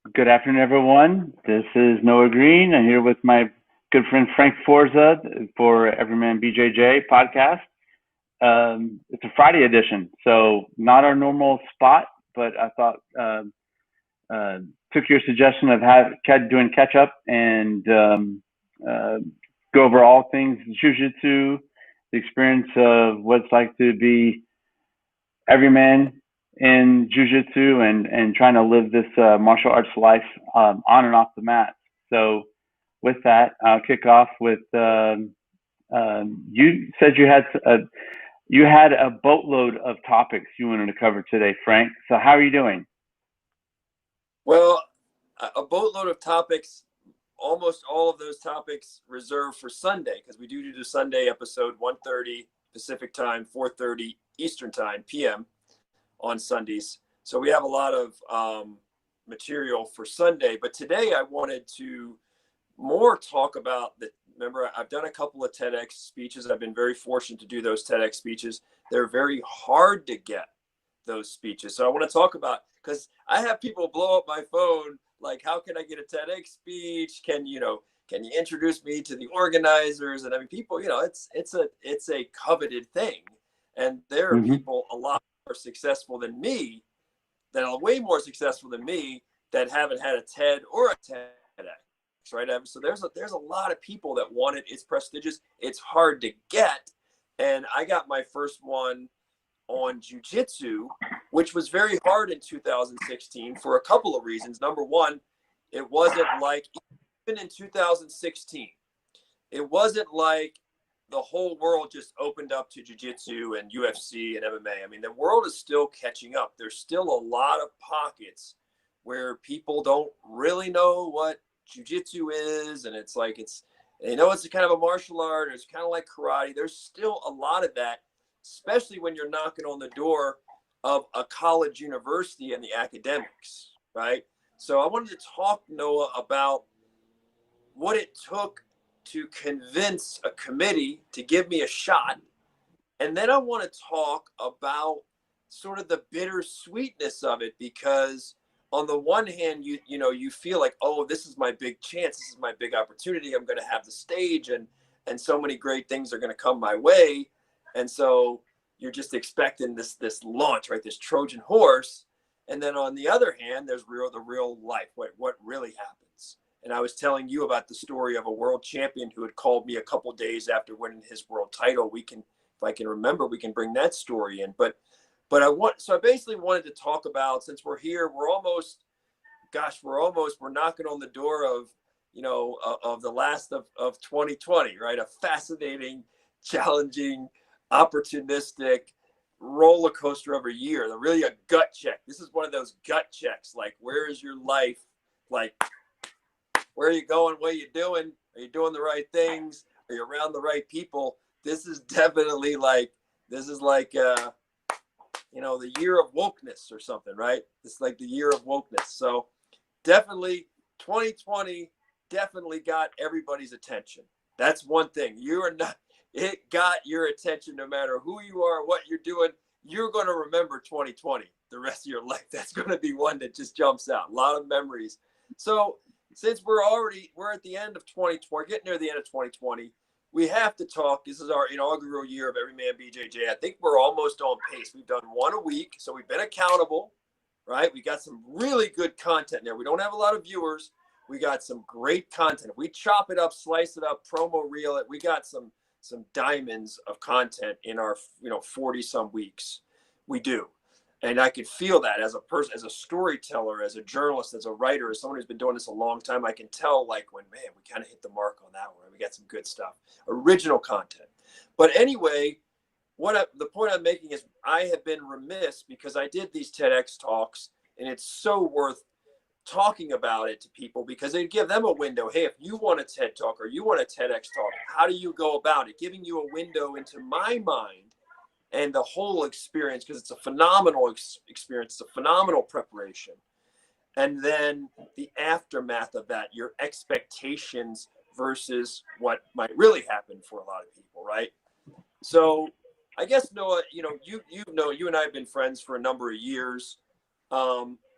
Good afternoon, everyone. This is Noah Green. I'm here with my good friend Frank Forza for Everyman BJJ podcast. It's a Friday edition, so not our normal spot, but I thought uh, took your suggestion of doing catch up and uh, go over all things jujitsu, the experience of what it's like to be everyman in jujitsu and trying to live this martial arts life on and off the mat. So, with that, I'll kick off with you said you had a boatload of topics you wanted to cover today, Frank. So, how are you doing? Well, a boatload of topics, almost all of those topics reserved for Sunday because we do the Sunday episode 1:30 Pacific time, 4:30 Eastern time, PM on Sundays. So we have a lot of material for Sunday. But today I wanted to more talk about the. Remember, I've done a couple of TEDx speeches. I've been very fortunate to do those TEDx speeches. They're very hard to get, those speeches. So I want to talk about, because I have people blow up my phone like, how can I get a TEDx speech? Can you introduce me to the organizers? And I mean, people, it's a coveted thing. And there are Mm-hmm. people a lot more successful than me, that are way more successful than me, that haven't had a TED or a TEDx, right? So there's a lot of people that want it. It's prestigious. It's hard to get. And I got my first one on jujitsu, which was very hard in 2016 for a couple of reasons. Number one, it wasn't like, even in 2016, it wasn't like the whole world just opened up to jiu-jitsu and UFC and MMA. I mean, the world is still catching up. There's still a lot of pockets where people don't really know what jiu-jitsu is, and it's like it's a kind of a martial art. It's kind of like karate. There's still a lot of that, especially when you're knocking on the door of a college university and the academics, right? So I wanted to talk, Noah, about what it took to convince a committee to give me a shot. And then I want to talk about sort of the bittersweetness of it, because on the one hand, you feel like, oh, this is my big chance. This is my big opportunity. I'm going to have the stage, and so many great things are going to come my way. And so you're just expecting this launch, right? This Trojan horse. And then on the other hand, there's the real life, what really happens. And I was telling you about the story of a world champion who had called me a couple days after winning his world title. If I can remember, we can bring that story in. But I basically wanted to talk about, since we're here, we're knocking on the door of, of the last of 2020, right? A fascinating, challenging, opportunistic roller coaster of a year. Really a gut check. This is one of those gut checks. Like, where is your life? Like, where are you going? What are you doing? Are you doing the right things? Are you around the right people? This is definitely like, the year of wokeness or something, right? It's like the year of wokeness. So definitely 2020 definitely got everybody's attention. That's one thing. It got your attention no matter who you are, what you're doing. You're going to remember 2020 the rest of your life. That's going to be one that just jumps out. A lot of memories. So since we're at the end of 2020, getting near the end of 2020, we have to talk. This is our inaugural year of Everyman BJJ. I think we're almost on pace. We've done one a week, so we've been accountable, right? We got some really good content there. We don't have a lot of viewers. We got some great content. If we chop it up, slice it up, promo reel it, we got some diamonds of content in our 40 some weeks. We do. And I could feel that as a person, as a storyteller, as a journalist, as a writer, as someone who's been doing this a long time. I can tell, like, when, man, we kind of hit the mark on that one. We got some good stuff, original content. But anyway, the point I'm making is, I have been remiss, because I did these TEDx talks, and it's so worth talking about it to people, because they give them a window. Hey, if you want a TED talk or you want a TEDx talk, how do you go about it? Giving you a window into my mind and the whole experience, because it's a phenomenal experience. It's a phenomenal preparation. And then the aftermath of that, your expectations versus what might really happen for a lot of people, right? So I guess, Noah, you and I have been friends for a number of years.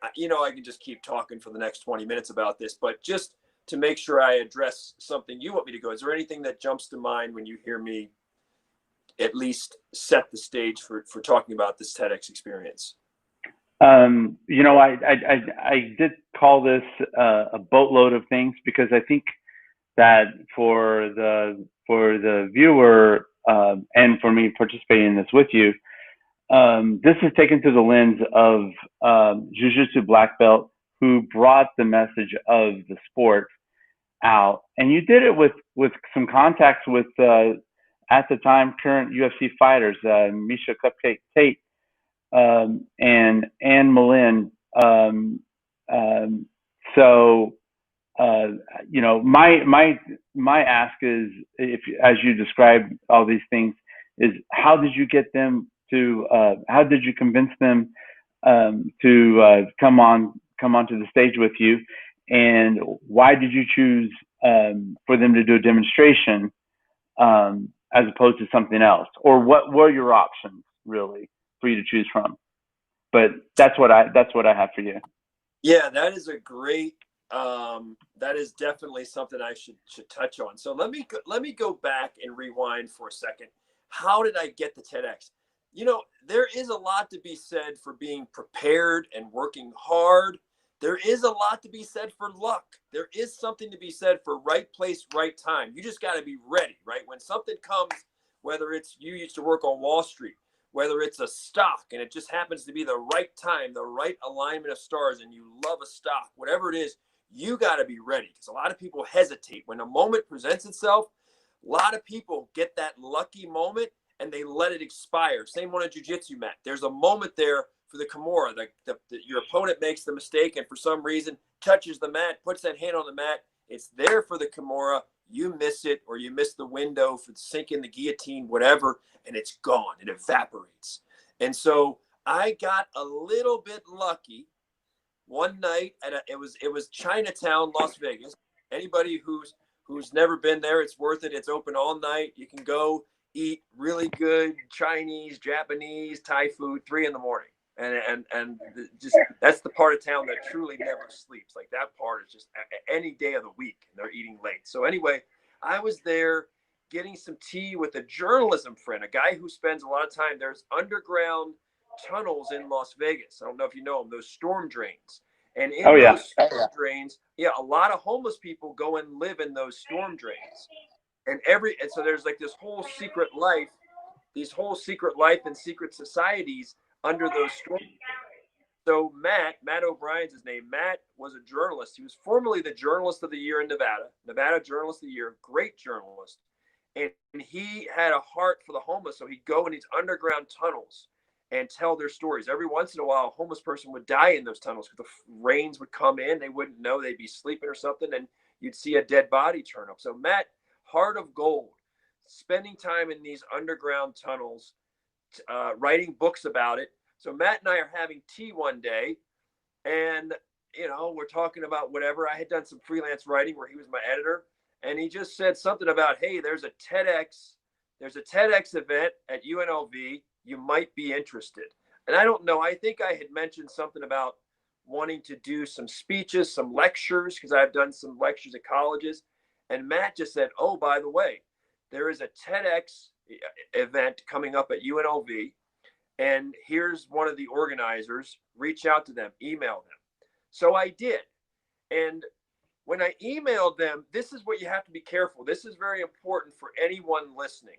I can just keep talking for the next 20 minutes about this, but just to make sure I address something you want me to go, is there anything that jumps to mind when you hear me at least set the stage for talking about this TEDx experience? I did call this a boatload of things because I think that for the viewer and for me participating in this with you, this is taken through the lens of Jiu-Jitsu black belt who brought the message of the sport out, and you did it with some contacts with at the time current UFC fighters, Misha Cupcake Tate and Anne Malin. Um, so my ask is, if as you describe all these things, is how did you get them to? How did you convince them to come onto the stage with you, and why did you choose for them to do a demonstration as opposed to something else, or what were your options really for you to choose from? But that's what I have for you. Yeah, that is a great. That is definitely something I should touch on. So let me go back and rewind for a second. How did I get the TEDx? There is a lot to be said for being prepared and working hard. There is a lot to be said for luck. There is something to be said for right place, right time. You just got to be ready, right? When something comes, whether it's you used to work on Wall Street, whether it's a stock and it just happens to be the right time, the right alignment of stars, and you love a stock, whatever it is, you got to be ready, because a lot of people hesitate. When a moment presents itself, a lot of people get that lucky moment and they let it expire. Same on a jiu-jitsu mat. There's a moment there for the Kimura. Your opponent makes the mistake and for some reason touches the mat, puts that hand on the mat. It's there for the Kimura. You miss it, or you miss the window for the sink in the guillotine, whatever, and it's gone. It evaporates. And so I got a little bit lucky one night it was Chinatown, Las Vegas. Anybody who's never been there, it's worth it. It's open all night. You can go eat really good Chinese, Japanese, Thai food 3 a.m. And just that's the part of town that truly never sleeps. Like, that part is just any day of the week, and they're eating late. So anyway, I was there getting some tea with a journalism friend, a guy who spends a lot of time. There's underground tunnels in Las Vegas. I don't know if you know them, those storm drains. And in those storm drains, a lot of homeless people go and live in those storm drains. And so there's like this whole secret life, and secret societies under those storm. So Matt O'Brien's his name. Matt was a journalist. He was formerly the journalist of the year in Nevada Journalist of the Year, great journalist. And he had a heart for the homeless. So he'd go in these underground tunnels and tell their stories. Every once in a while, a homeless person would die in those tunnels because the rains would come in. They wouldn't know, they'd be sleeping or something, and you'd see a dead body turn up. So Matt, heart of gold, spending time in these underground tunnels, writing books about it. So Matt and I are having tea one day, and we're talking about whatever. I had done some freelance writing where he was my editor, and he just said something about, hey, there's a TEDx event at UNLV. You might be interested. And I don't know, I think I had mentioned something about wanting to do some speeches, some lectures, because I've done some lectures at colleges. And Matt just said, oh, by the way, there is a TEDx event coming up at UNLV, and here's one of the organizers. Reach out to them, email them. So I did. And when I emailed them, this is what you have to be careful. This is very important for anyone listening.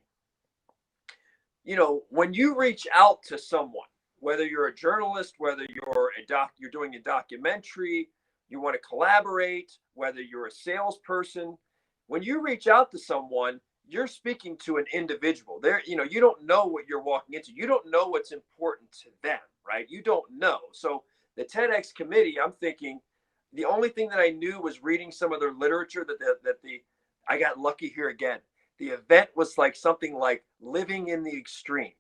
When you reach out to someone, whether you're a journalist, whether you're doing a documentary, you want to collaborate, whether you're a salesperson, when you reach out to someone, you're speaking to an individual. You don't know what you're walking into. You don't know what's important to them, right? You don't know. So the TEDx committee, I'm thinking, the only thing that I knew was reading some of their literature I got lucky here again. The event was like something like living in the extreme.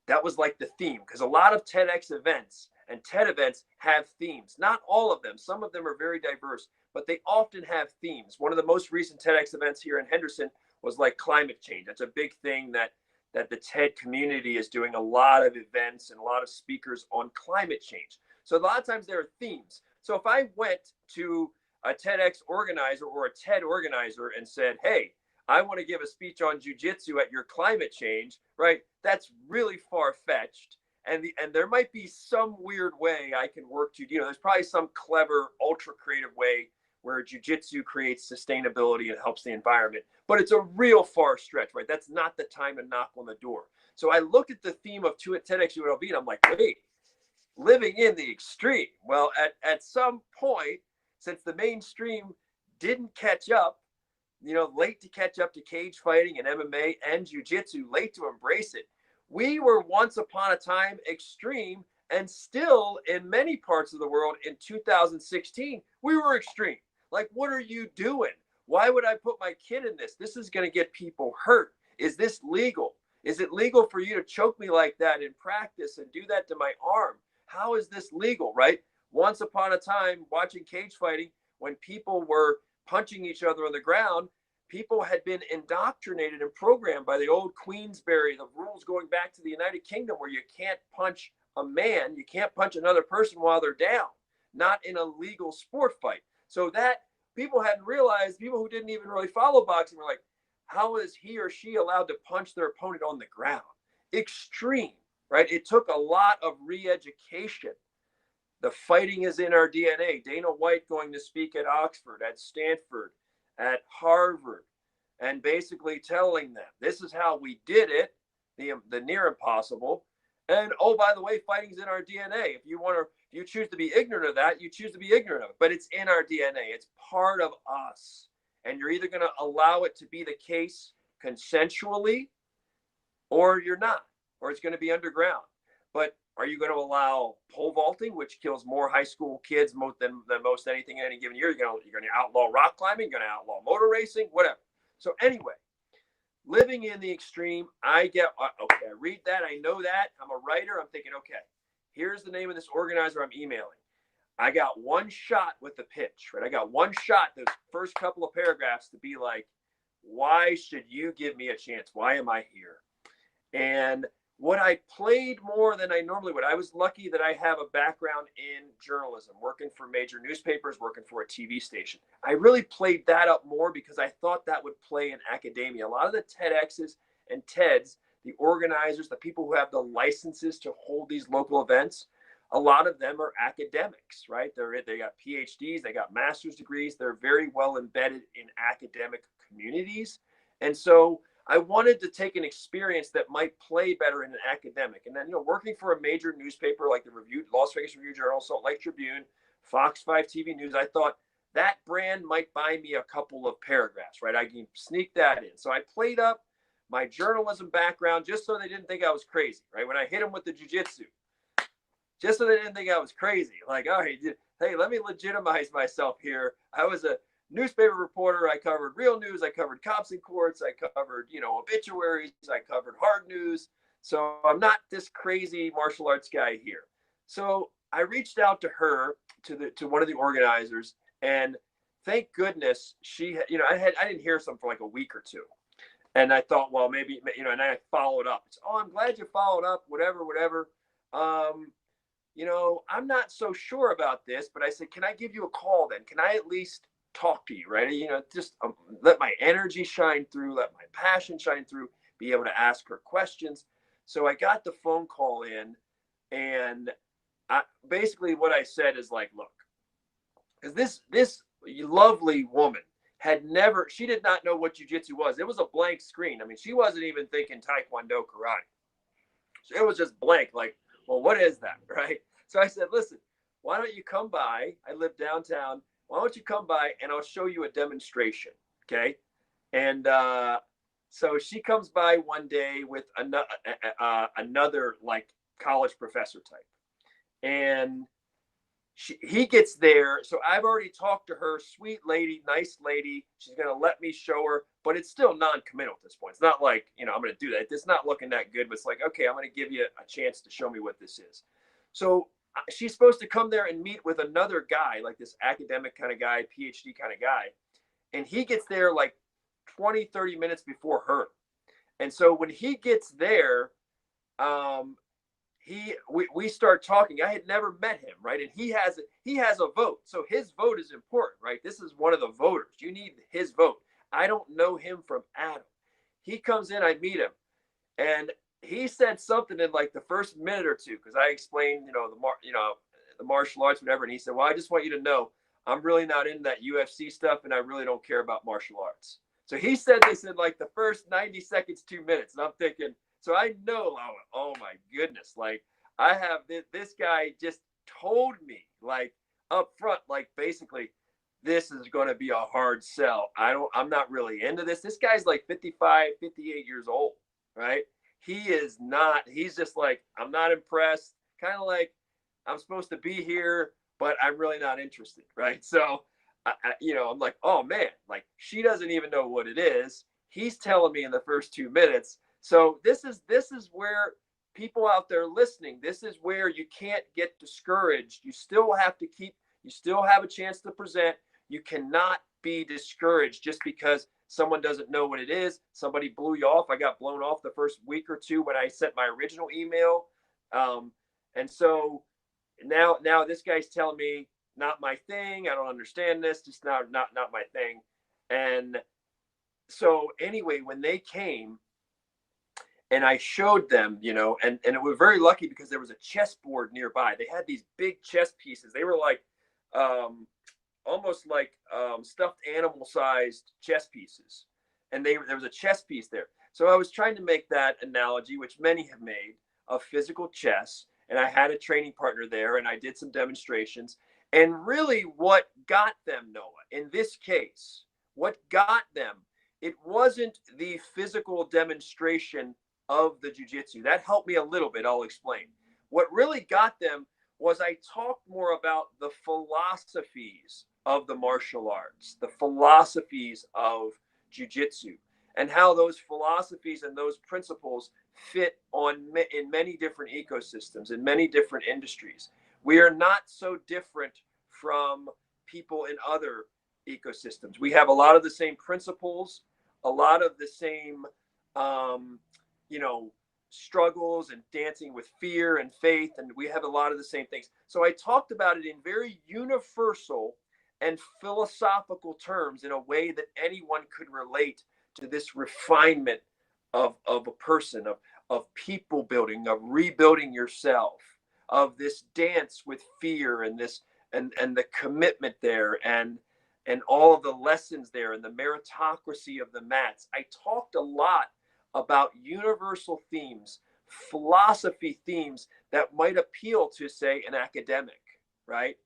That was like the theme, because a lot of TEDx events and TED events have themes. Not all of them. Some of them are very diverse, but they often have themes. One of the most recent TEDx events here in Henderson was like climate change. That's a big thing that the TED community is doing, a lot of events and a lot of speakers on climate change. So a lot of times there are themes. So if I went to a TEDx organizer or a TED organizer and said, hey, I want to give a speech on jujitsu at your climate change, right? That's really far-fetched. And there might be some weird way I can work to, there's probably some clever, ultra creative way where jujitsu creates sustainability and helps the environment. But it's a real far stretch, right? That's not the time to knock on the door. So I looked at the theme of TEDx UNLV and I'm like, wait, living in the extreme. Well, at some point, since the mainstream didn't catch up, late to catch up to cage fighting and MMA and jiu-jitsu, late to embrace it. We were once upon a time extreme, and still in many parts of the world in 2016, we were extreme. Like, what are you doing? Why would I put my kid in this? This is going to get people hurt. Is this legal? Is it legal for you to choke me like that in practice and do that to my arm? How is this legal, right? Once upon a time, watching cage fighting, when people were punching each other on the ground, people had been indoctrinated and programmed by the old Queensberry, the rules going back to the United Kingdom, where you can't punch a man, you can't punch another person while they're down, not in a legal sport fight. So that people hadn't realized, people who didn't even really follow boxing were like, how is he or she allowed to punch their opponent on the ground? Extreme, right? It took a lot of re-education. The fighting is in our DNA. Dana White going to speak at Oxford, at Stanford, at Harvard, and basically telling them this is how we did it, the near impossible. And oh, by the way, fighting's in our DNA. If you choose to be ignorant of that, you choose to be ignorant of it. But it's in our DNA. It's part of us. And you're either going to allow it to be the case consensually, or you're not, or it's going to be underground. But are you going to allow pole vaulting, which kills more high school kids than most anything in any given year? You're going to outlaw rock climbing, you're going to outlaw motor racing, whatever. So anyway, living in the extreme, I read that, I know that, I'm a writer, I'm thinking, okay, here's the name of this organizer I'm emailing. I got one shot with the pitch, right? I got one shot, those first couple of paragraphs, to be like, why should you give me a chance? Why am I here? And what I played more than I normally would, I was lucky that I have a background in journalism, working for major newspapers, working for a TV station. I really played that up more because I thought that would play in academia. A lot of the TEDx's and TEDs, the organizers, the people who have the licenses to hold these local events, a lot of them are academics, right? They got PhDs, they got master's degrees. They're very well embedded in academic communities. And so I wanted to take an experience that might play better in an academic. And then, working for a major newspaper like the Las Vegas Review-Journal, Salt Lake Tribune, Fox 5 TV News, I thought that brand might buy me a couple of paragraphs, right? I can sneak that in. So I played up my journalism background just so they didn't think I was crazy, right? When I hit them with the jiu-jitsu, just so they didn't think I was crazy. Like, all right, hey, let me legitimize myself here. I was a newspaper reporter. I covered real news. I covered cops in courts. I covered, obituaries. I covered hard news. So I'm not this crazy martial arts guy here. So I reached out to her, to one of the organizers, and thank goodness she, I didn't hear something for like a week or two. And I thought, well, maybe, and I followed up. It's, oh, I'm glad you followed up, whatever. I'm not so sure about this, but I said, can I give you a call then? Can I at least talk to you, right? Just let my energy shine through, let my passion shine through, be able to ask her questions. So I got the phone call in, and basically what I said is like, look, because this lovely woman she did not know what jiu-jitsu was. It was a blank screen. I mean, she wasn't even thinking Taekwondo, karate. So it was just blank, like, well, what is that, right? So I said, listen, why don't you come by? I live downtown. Why don't you come by and I'll show you a demonstration, okay? And so she comes by one day with another like college professor type. And he gets there. So I've already talked to her, sweet lady, nice lady. She's going to let me show her, but it's still non-committal at this point. It's not like, I'm going to do that. It's not looking that good, but it's like, okay, I'm going to give you a chance to show me what this is. So she's supposed to come there and meet with another guy, like this academic kind of guy, PhD kind of guy. And he gets there like 20, 30 minutes before her. And so when he gets there, we start talking. I had never met him, right? And he has a vote. So his vote is important, right? This is one of the voters. You need his vote. I don't know him from Adam. He comes in, I meet him, and he said something in like the first minute or two, because I explained, the martial arts, whatever, and he said, "Well, I just want you to know, I'm really not into that UFC stuff, and I really don't care about martial arts." So he said this in like the first 90 seconds, 2 minutes, and I'm thinking, so I know, oh my goodness, like I have this guy just told me like up front, like basically, this is going to be a hard sell. I'm not really into this. This guy's like 55, 58 years old, right? He's just like, I'm not impressed. Kind of like, I'm supposed to be here, but I'm really not interested, right? So, I'm like, oh man, like she doesn't even know what it is. He's telling me in the first 2 minutes. So this is where people out there listening, this is where you can't get discouraged. You still have a chance to present. You cannot be discouraged just because someone doesn't know what it is. Somebody blew you off. I got blown off the first week or two when I sent my original email. And so now this guy's telling me, not my thing. I don't understand this. Just not my thing. And so anyway, when they came and I showed them, and it was very lucky because there was a chessboard nearby. They had these big chess pieces. They were like, almost like stuffed animal sized chess pieces. And there was a chess piece there. So I was trying to make that analogy, which many have made, of physical chess. And I had a training partner there, and I did some demonstrations. And really what got them, Noah, in this case, what got them, it wasn't the physical demonstration of the jiu-jitsu. That helped me a little bit. I'll explain. What really got them was I talked more about the philosophies of the martial arts, the philosophies of jiu-jitsu, and how those philosophies and those principles fit in many different ecosystems, in many different industries. We are not so different from people in other ecosystems. We have a lot of the same principles, a lot of the same, struggles and dancing with fear and faith, and we have a lot of the same things. So I talked about it in very universal and philosophical terms in a way that anyone could relate to this refinement of a person, of people building, of rebuilding yourself, of this dance with fear and this and the commitment there, and all of the lessons there, and the meritocracy of the mats. I talked a lot about universal themes, philosophy themes that might appeal to, say, an academic, right?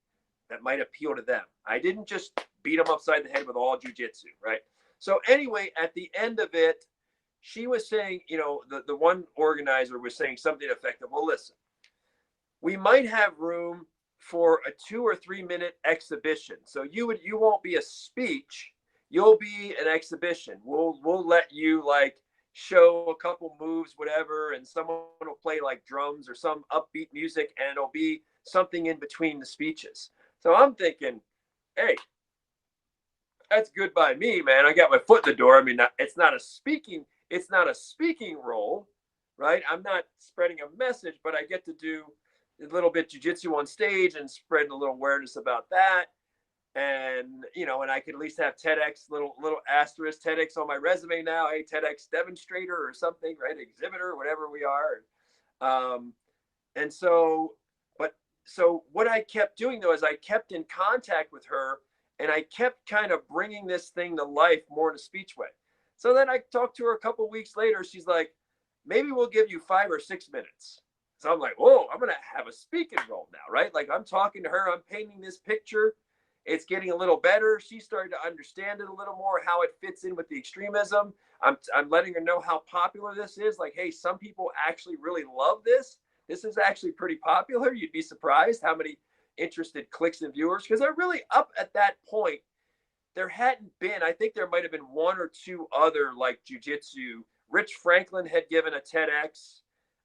That might appeal to them. I didn't just beat them upside the head with all jujitsu, right? So anyway, at the end of it, she was saying, the one organizer was saying something effective. Well, listen, we might have room for a 2 or 3 minute exhibition. So you won't be a speech, you'll be an exhibition. We'll let you like show a couple moves, whatever, and someone will play like drums or some upbeat music, and it'll be something in between the speeches. So I'm thinking, hey, that's good by me, man. I got my foot in the door. I mean, it's not a speaking role, right? I'm not spreading a message, but I get to do a little bit jiu-jitsu on stage and spread a little awareness about that. And, and I could at least have TEDx, little asterisk TEDx on my resume now, a TEDx demonstrator or something, right? Exhibitor, whatever we are. And so what I kept doing though, is I kept in contact with her, and I kept kind of bringing this thing to life more in a speech way. So then I talked to her a couple of weeks later. She's like, maybe we'll give you 5 or 6 minutes. So I'm like, whoa, I'm going to have a speaking role now, right? Like I'm talking to her, I'm painting this picture. It's getting a little better. She's starting to understand it a little more, how it fits in with the extremism. I'm letting her know how popular this is. Like, hey, some people actually really love this. This is actually pretty popular. You'd be surprised how many interested clicks and viewers, because they're really up at that point. There hadn't been, I think there might have been 1 or 2 other like jiu-jitsu. Rich Franklin had given a TEDx.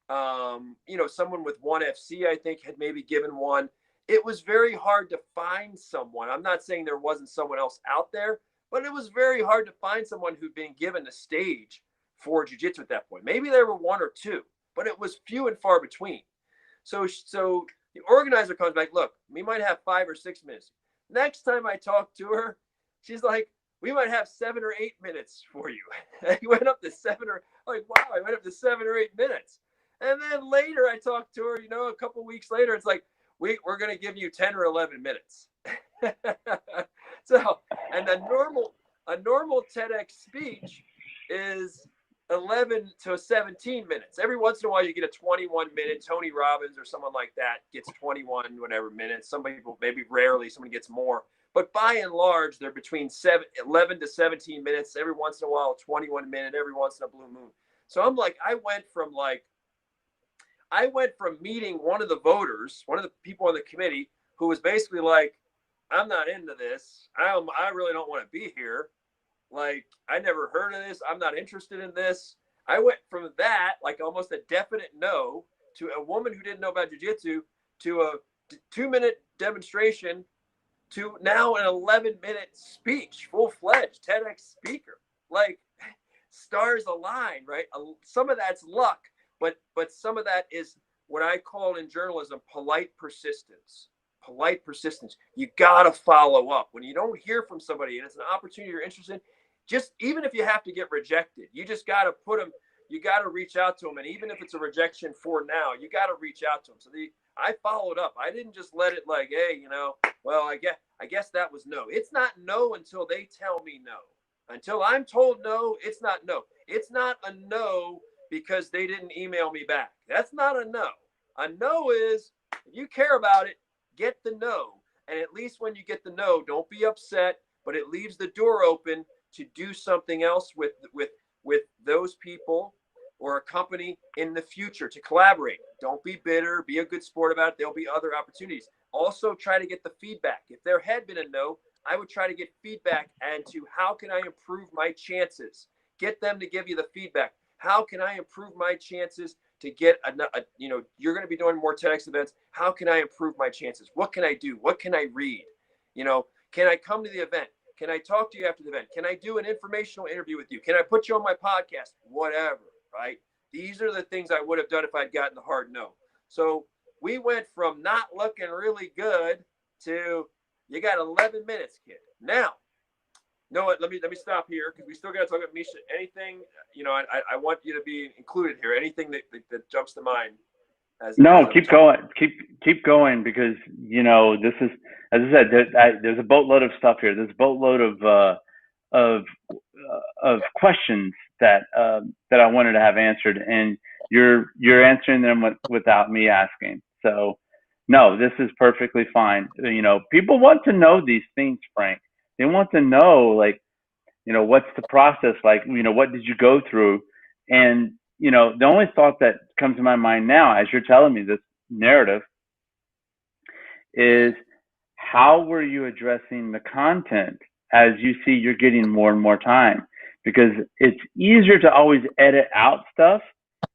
Someone with ONE FC, I think, had maybe given one. It was very hard to find someone. I'm not saying there wasn't someone else out there, but it was very hard to find someone who'd been given a stage for jiu-jitsu at that point. Maybe there were 1 or 2, but it was few and far between. So the organizer comes back, look, we might have 5 or 6 minutes. Next time I talk to her, she's like, we might have 7 or 8 minutes for you. And he went up to 7 or, like, wow, I went up to 7 or 8 minutes. And then later I talked to her, a couple of weeks later, it's like, we're going to give you 10 or 11 minutes. So, and a normal TEDx speech is 11 to 17 minutes. Every once in a while, you get a 21-minute. Tony Robbins or someone like that gets 21 whatever minutes. Some people, maybe rarely, someone gets more. But by and large, they're between 11 to 17 minutes. Every once in a while, 21 minute. Every once in a blue moon. So I'm like, I went from meeting one of the voters, one of the people on the committee, who was basically like, I'm not into this. I really don't want to be here. Like, I never heard of this. I'm not interested in this. I went from that, like almost a definite no, to a woman who didn't know about jiu-jitsu, to a 2-minute demonstration, to now an 11-minute speech, full-fledged TEDx speaker. Like, stars align, right? Some of that's luck, but some of that is what I call in journalism polite persistence. Polite persistence. You got to follow up. When you don't hear from somebody and it's an opportunity you're interested in, just even if you have to get rejected, you just got to you got to reach out to them. And even if it's a rejection for now, you got to reach out to them. So I followed up. I didn't just let it like, hey, well, I guess that was no. It's not no until they tell me no. Until I'm told no, it's not no. It's not a no because they didn't email me back. That's not a no. A no is, if you care about it, get the no. And at least when you get the no, don't be upset, but it leaves the door open to do something else with those people or a company in the future, to collaborate. Don't be bitter, be a good sport about it. There'll be other opportunities. Also try to get the feedback. If there had been a no, I would try to get feedback and to how can I improve my chances? Get them to give you the feedback. How can I improve my chances to get you're going to be doing more TEDx events. How can I improve my chances? What can I do? What can I read? Can I come to the event? Can I talk to you after the event? Can I do an informational interview with you? Can I put you on my podcast? Whatever, right? These are the things I would have done if I'd gotten the hard no. So we went from not looking really good to you got 11 minutes, kid. Now, Noah, let me stop here because we still got to talk about Misha. Anything, I want you to be included here. Anything that jumps to mind? Keep going. Keep going because this is, as I said, there's a boatload of stuff here. There's a boatload of questions that I wanted to have answered, and you're answering them without me asking. So, no, this is perfectly fine. People want to know these things, Frank. They want to know, like, what's the process like? What did you go through? And the only thought that comes to my mind now, as you're telling me this narrative, is how were you addressing the content as you see you're getting more and more time? Because it's easier to always edit out stuff.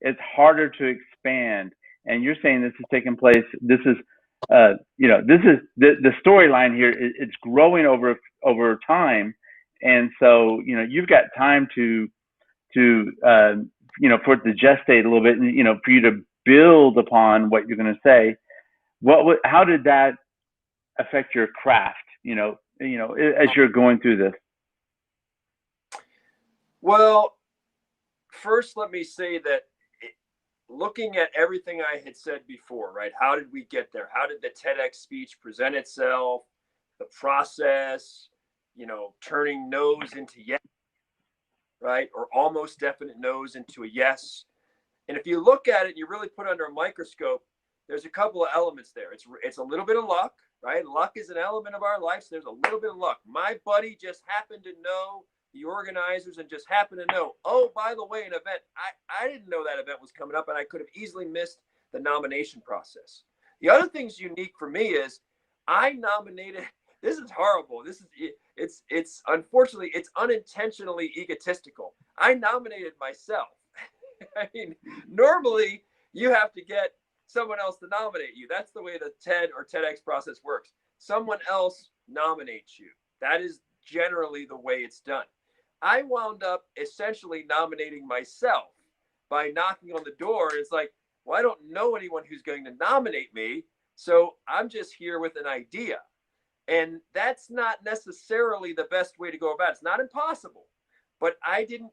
It's harder to expand. And you're saying this is taking place. This is, this is the storyline here. It's growing over time, and so you've got time to for it to gestate a little bit, and for you to build upon what you're going to say. How did that affect your craft? As you're going through this. Well, first, let me say that looking at everything I had said before, right? How did we get there? How did the TEDx speech present itself? The process, turning no's into yes, right? Or almost definite no's into a yes. And if you look at it, you really put it under a microscope, there's a couple of elements there. It's a little bit of luck, right? Luck is an element of our life. So there's a little bit of luck. My buddy just happened to know the organizers and just happened to know, oh, by the way, an event, I didn't know that event was coming up, and I could have easily missed the nomination process. The other thing's unique for me is I nominated, this is horrible. It's unfortunately, it's unintentionally egotistical. I nominated myself. I mean, normally you have to get someone else to nominate you. That's the way the TED or TEDx process works. Someone else nominates you. That is generally the way it's done. I wound up essentially nominating myself by knocking on the door. It's like, Well, I don't know anyone who's going to nominate me, so I'm just here with an idea. And that's not necessarily the best way to go about it. It's not impossible, but I didn't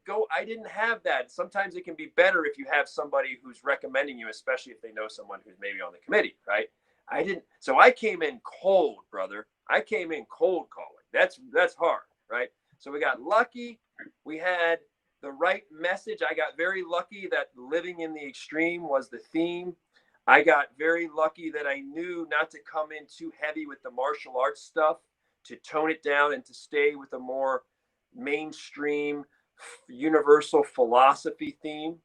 have that. Sometimes it can be better if you have somebody who's recommending you, especially if they know someone who's maybe on the committee, right? I didn't. So I came in cold, brother. I came in cold calling. That's hard, right? So we got lucky. We had the right message. I got very lucky that living in the extreme was the theme. I got very lucky that I knew not to come in too heavy with the martial arts stuff, to tone it down and to stay with a more mainstream, universal philosophy theme.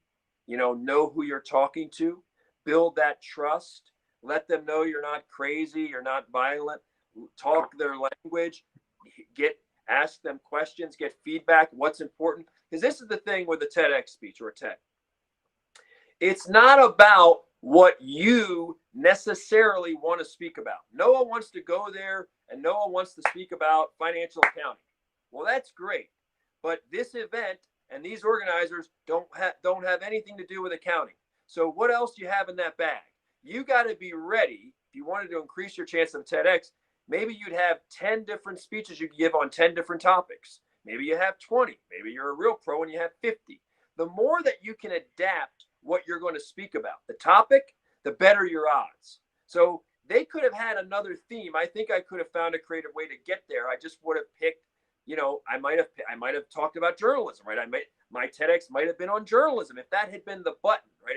Know who you're talking to, build that trust, let them know you're not crazy, you're not violent, talk their language, get ask them questions, get feedback, what's important. Because this is the thing with a TEDx speech or a TED. It's not about what you necessarily want to speak about. No one wants to go there and no one wants to speak about financial accounting. Well, that's great. But this event and these organizers don't have anything to do with accounting. So what else do you have in that bag? You got to be ready. If you wanted to increase your chance of TEDx, maybe you'd have 10 different speeches you could give on 10 different topics. Maybe you have 20. Maybe you're a real pro and you have 50. The more that you can adapt what you're going to speak about, the topic, the better your odds. So they could have had another theme. I think I could have found a creative way to get there. I just would have picked, I might have talked about journalism, right? My TEDx might have been on journalism if that had been the button, right?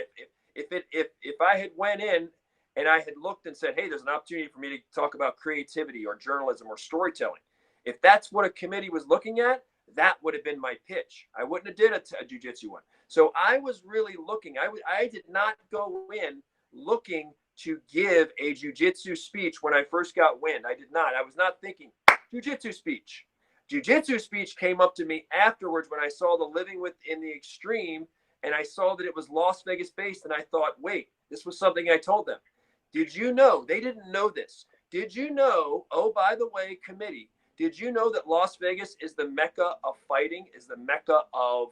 If I had went in and I had looked and said, hey, there's an opportunity for me to talk about creativity or journalism or storytelling. If that's what a committee was looking at, that would have been my pitch. I wouldn't have did a jiu-jitsu one. So I was really looking. I did not go in looking to give a jiu-jitsu speech when I first got wind. I did not. I was not thinking jiu-jitsu speech. Jiu-jitsu speech came up to me afterwards when I saw the Living Within the Extreme, and I saw that it was Las Vegas based, and I thought, wait, this was something I told them. Did you know? They didn't know this. Did you know? Oh, by the way, committee, did you know that Las Vegas is the mecca of fighting, is the mecca of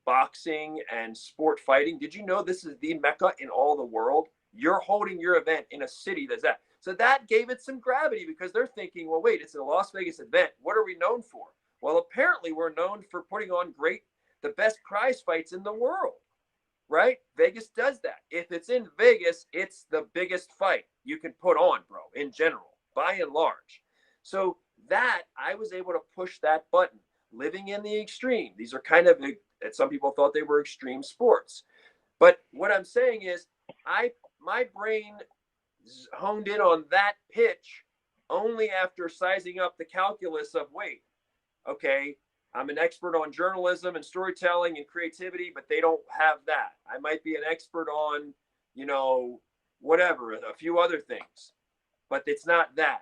boxing and sport fighting? Did you know this is the mecca in all the world? You're holding your event in a city that's that. So that gave it some gravity because they're thinking, well, wait, it's a Las Vegas event. What are we known for? Well, apparently we're known for putting on the best prize fights in the world, right? Vegas does that. If it's in Vegas, it's the biggest fight you can put on, bro, in general, by and large. So that I was able to push that button. Living in the extreme. These are kind of, some people thought they were extreme sports. But what I'm saying is my brain honed in on that pitch only after sizing up the calculus of, wait, okay, I'm an expert on journalism and storytelling and creativity, but they don't have that. I might be an expert on, whatever, a few other things, but it's not that.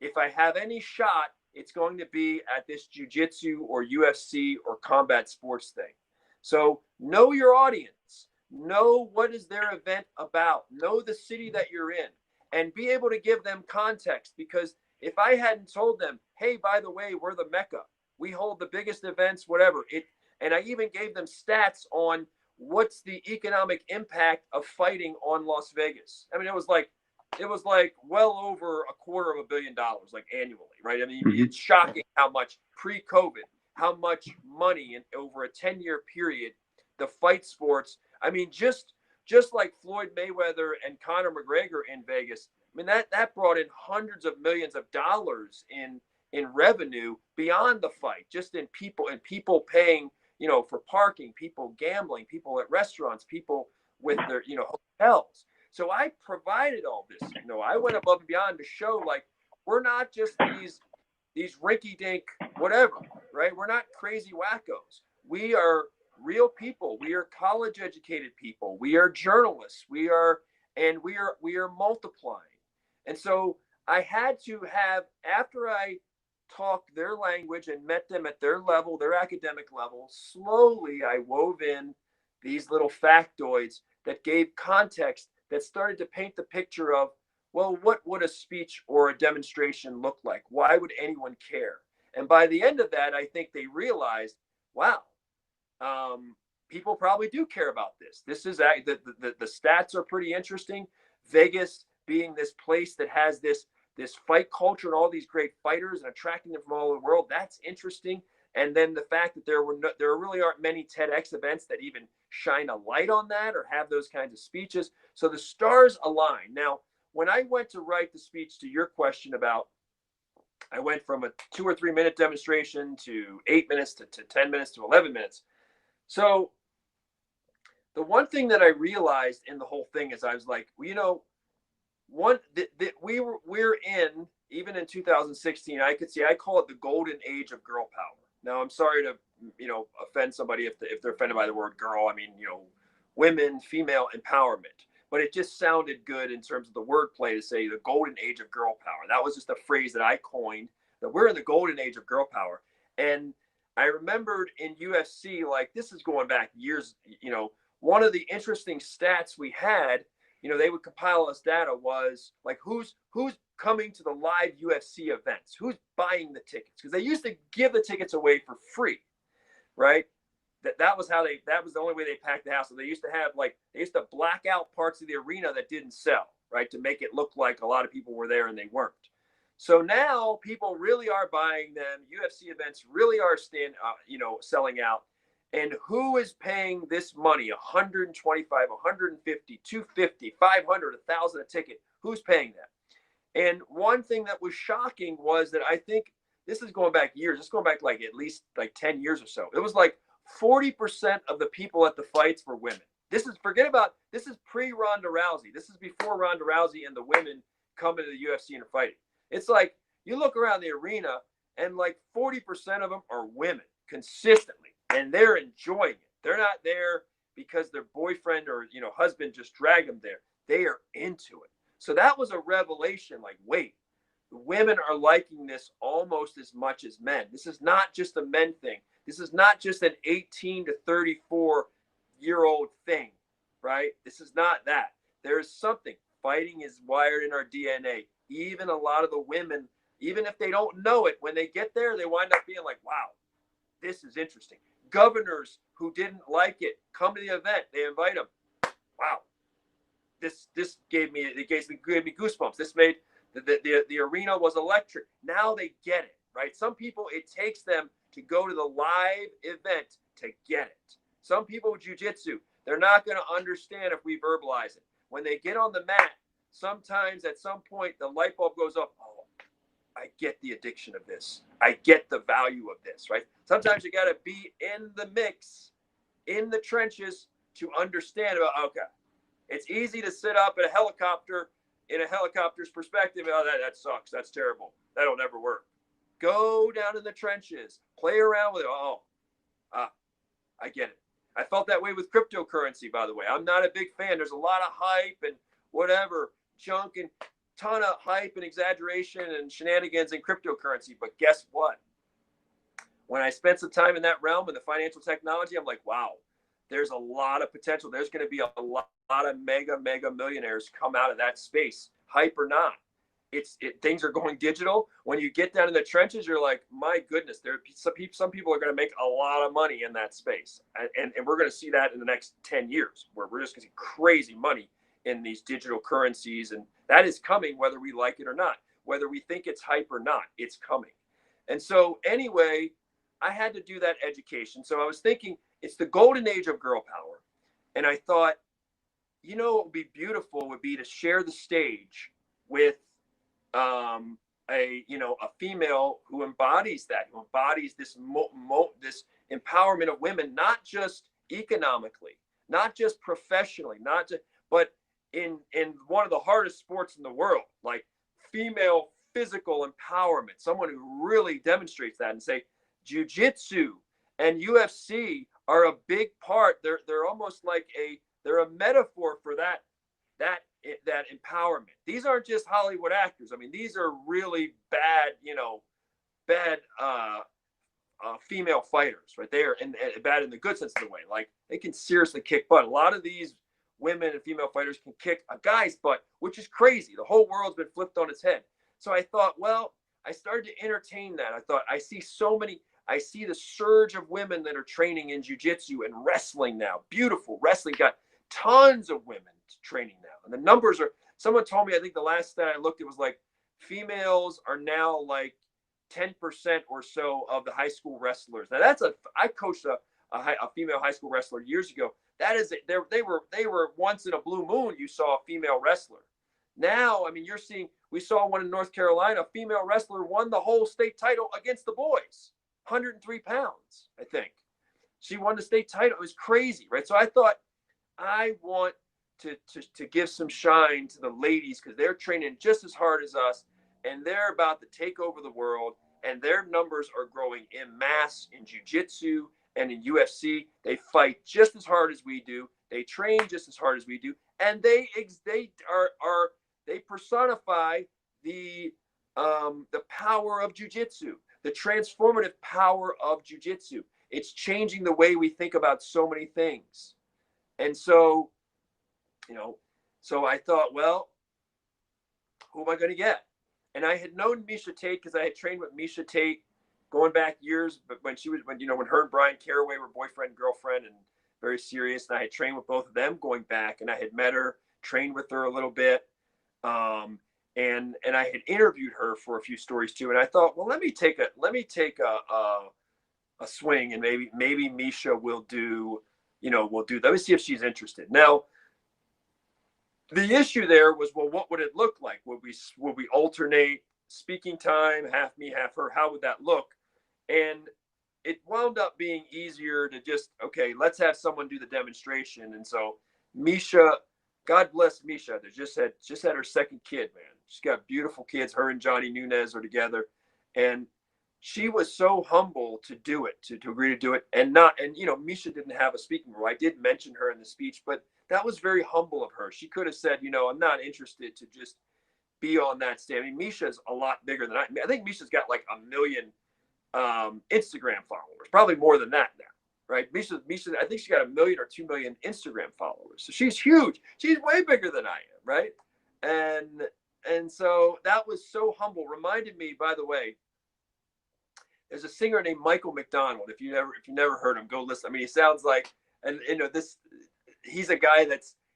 If I have any shot, it's going to be at this jiu-jitsu or UFC or combat sports thing. So know your audience. Know what is their event about. Know the city that you're in and be able to give them context. Because if I hadn't told them, hey, by the way, we're the mecca. We hold the biggest events, whatever. And I even gave them stats on what's the economic impact of fighting on Las Vegas. I mean, it was like well over $250 million, like annually, right? I mean, It's shocking how much pre-COVID, how much money in over a 10-year period, the fight sports. I mean, just like Floyd Mayweather and Conor McGregor in Vegas. I mean, that brought in hundreds of millions of dollars in revenue beyond the fight, just in people paying, for parking, people gambling, people at restaurants, people with their, hotels. So I provided all this. I went above and beyond to show, like, we're not just these rinky-dink whatever, right? We're not crazy wackos. We are real people. We are college-educated people. We are journalists. We are multiplying. And so I had to have, after I talked their language and met them at their level, their academic level, slowly I wove in these little factoids that gave context, that started to paint the picture of, well, what would a speech or a demonstration look like? Why would anyone care? And by the end of that, I think they realized, wow, people probably do care about this. This is the stats are pretty interesting. Vegas being this place that has this fight culture and all these great fighters and attracting them from all over the world, that's interesting. And then the fact that there really aren't many TEDx events that even shine a light on that or have those kinds of speeches. So the stars align. Now, when I went to write the speech to your question about, I went from a 2 or 3 minute demonstration to 8 minutes to 10 minutes to 11 minutes. So the one thing that I realized in the whole thing is I was like, well, you know, we're in, even in 2016, I call it the golden age of girl power. Now, I'm sorry to, offend somebody if they're offended by the word girl. I mean, women, female empowerment. But it just sounded good in terms of the wordplay to say the golden age of girl power. That was just a phrase that I coined, that we're in the golden age of girl power. And I remembered in UFC, like, this is going back years, one of the interesting stats we had, they would compile us data was like, who's coming to the live UFC events? Who's buying the tickets? Because they used to give the tickets away for free, right? That was the only way they packed the house. So they used to black out parts of the arena that didn't sell, right? To make it look like a lot of people were there and they weren't. So now people really are buying them. UFC events really are selling out. And who is paying this money? 125, 150, 250, 500, 1,000 a ticket. Who's paying that? And one thing that was shocking was that I think this is going back years. It's going back like at least like 10 years or so. It was like 40% of the people at the fights were women. This is pre-Ronda Rousey. This is before Ronda Rousey and the women come into the UFC and are fighting. It's like you look around the arena and like 40% of them are women consistently, and they're enjoying it. They're not there because their boyfriend or husband just dragged them there. They are into it. So that was a revelation. Like, wait, the women are liking this almost as much as men. This is not just a men thing. This is not just an 18 to 34-year-old thing, right? This is not that. There is something. Fighting is wired in our DNA. Even a lot of the women, even if they don't know it, when they get there, they wind up being like, wow, this is interesting. Governors who didn't like it come to the event. They invite them. Wow, this gave me goosebumps. This made the arena was electric. Now they get it, right? Some people, it takes them to go to the live event to get it. Some people with jiu-jitsu, they're not going to understand if we verbalize it. When they get on the mat, sometimes at some point the light bulb goes off. Oh, I get the addiction of this. I get the value of this, right? Sometimes you got to be in the mix, in the trenches to understand about, okay, it's easy to sit up in a helicopter's perspective. Oh, that sucks. That's terrible. That'll never work. Go down in the trenches, play around with it. I get it. I felt that way with cryptocurrency, by the way. I'm not a big fan. There's a lot of hype and whatever, junk and ton of hype and exaggeration and shenanigans in cryptocurrency. But guess what? When I spent some time in that realm in the financial technology, I'm like, wow, there's a lot of potential. There's going to be a lot of mega millionaires come out of that space, hype or not. Things are going digital. When you get down in the trenches, you're like, my goodness, some people are going to make a lot of money in that space. And we're going to see that in the next 10 years, where we're just going to see crazy money in these digital currencies. And that is coming, whether we like it or not, whether we think it's hype or not, it's coming. And so anyway, I had to do that education. So I was thinking, it's the golden age of girl power. And I thought, what would be beautiful would be to share the stage with a female who embodies that, who embodies this this empowerment of women, not just economically, not just professionally, but in one of the hardest sports in the world, like female physical empowerment, someone who really demonstrates that, and say jiu-jitsu and UFC are a big part. They're almost like they're a metaphor for that empowerment. These aren't just Hollywood actors. I mean, these are really bad female fighters, right? They are and bad in the good sense of the way. Like, they can seriously kick butt. A lot of these women and female fighters can kick a guy's butt, which is crazy. The whole world's been flipped on its head. So I thought, well, I started to entertain that. I thought, I see so many. I see the surge of women that are training in jiu-jitsu and wrestling now. Beautiful wrestling, got tons of women training now. And the numbers are, someone told me, I think the last stat I looked, it was like females are now like 10% or so of the high school wrestlers. Now I coached a female high school wrestler years ago. That is, they were once in a blue moon, you saw a female wrestler. Now, I mean, we saw one in North Carolina, a female wrestler won the whole state title against the boys, 103 pounds, I think. She won the state title. It was crazy, right? So I thought, I want to give some shine to the ladies because they're training just as hard as us, and they're about to take over the world, and their numbers are growing en masse in jiu-jitsu and in UFC. They fight just as hard as we do. They train just as hard as we do, and they personify the power of jiu-jitsu, the transformative power of jiu-jitsu. It's changing the way we think about so many things. And so, so I thought, well, who am I going to get? And I had known Miesha Tate because I had trained with Miesha Tate going back years, but when her and Brian Caraway were boyfriend and girlfriend and very serious, and I had trained with both of them going back, and I had met her, trained with her a little bit, and I had interviewed her for a few stories too. And I thought, well, let me take a swing, and maybe Miesha will do. Let me see if she's interested. Now, the issue there was, well, what would it look like? Would we alternate speaking time, half me, half her? How would that look? And it wound up being easier to just, okay, let's have someone do the demonstration. And so Miesha, God bless Miesha, just had her second kid, man. She's got beautiful kids. Her and Johnny Nunez are together. And she was so humble to do it, to agree to do it. And Miesha didn't have a speaking role. I did mention her in the speech, but that was very humble of her. She could have said, I'm not interested to just be on that stage. I mean, Miesha's a lot bigger than I think Miesha's got like 1 million Instagram followers, probably more than that now, right? Miesha, I think she got 1 million or 2 million Instagram followers. So she's huge. She's way bigger than I am, right? And so that was so humble. Reminded me, by the way, there's a singer named Michael McDonald. If you never heard him, go listen. I mean, he sounds like, and he's a guy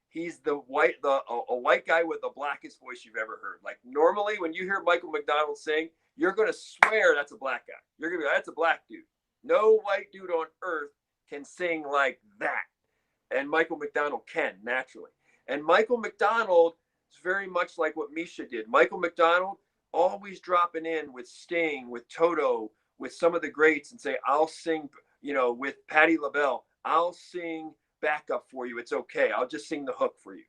he's a white guy with the blackest voice you've ever heard. Like normally when you hear Michael McDonald sing, you're going to swear that's a black guy. You're going to be like, that's a black dude. No white dude on earth can sing like that. And Michael McDonald can naturally. And Michael McDonald is very much like what Miesha did. Michael McDonald always dropping in with Sting, with Toto, with some of the greats and say, I'll sing, with Patti LaBelle, I'll sing backup for you. It's okay. I'll just sing the hook for you.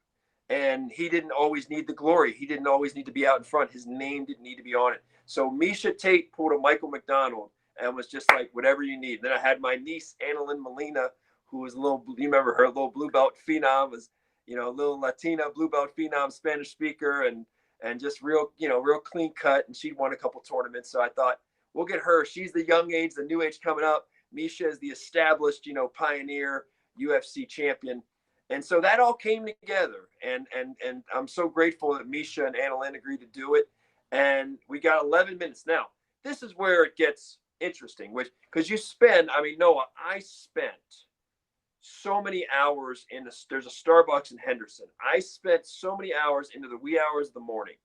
And he didn't always need the glory. He didn't always need to be out in front. His name didn't need to be on it. So Miesha Tate pulled a Michael McDonald and was just like, whatever you need. Then I had my niece, Annalyn Molina, who was you remember her, little blue belt phenom, was, little Latina blue belt phenom, Spanish speaker, and just real clean cut. And she'd won a couple tournaments. So I thought, we'll get her. She's the young age, the new age coming up. Miesha is the established, pioneer UFC champion. And so that all came together. And I'm so grateful that Miesha and Annalyn agreed to do it. And we got 11 minutes. Now, this is where it gets interesting, because Noah, I spent so many hours there's a Starbucks in Henderson. I spent so many hours into the wee hours of the morning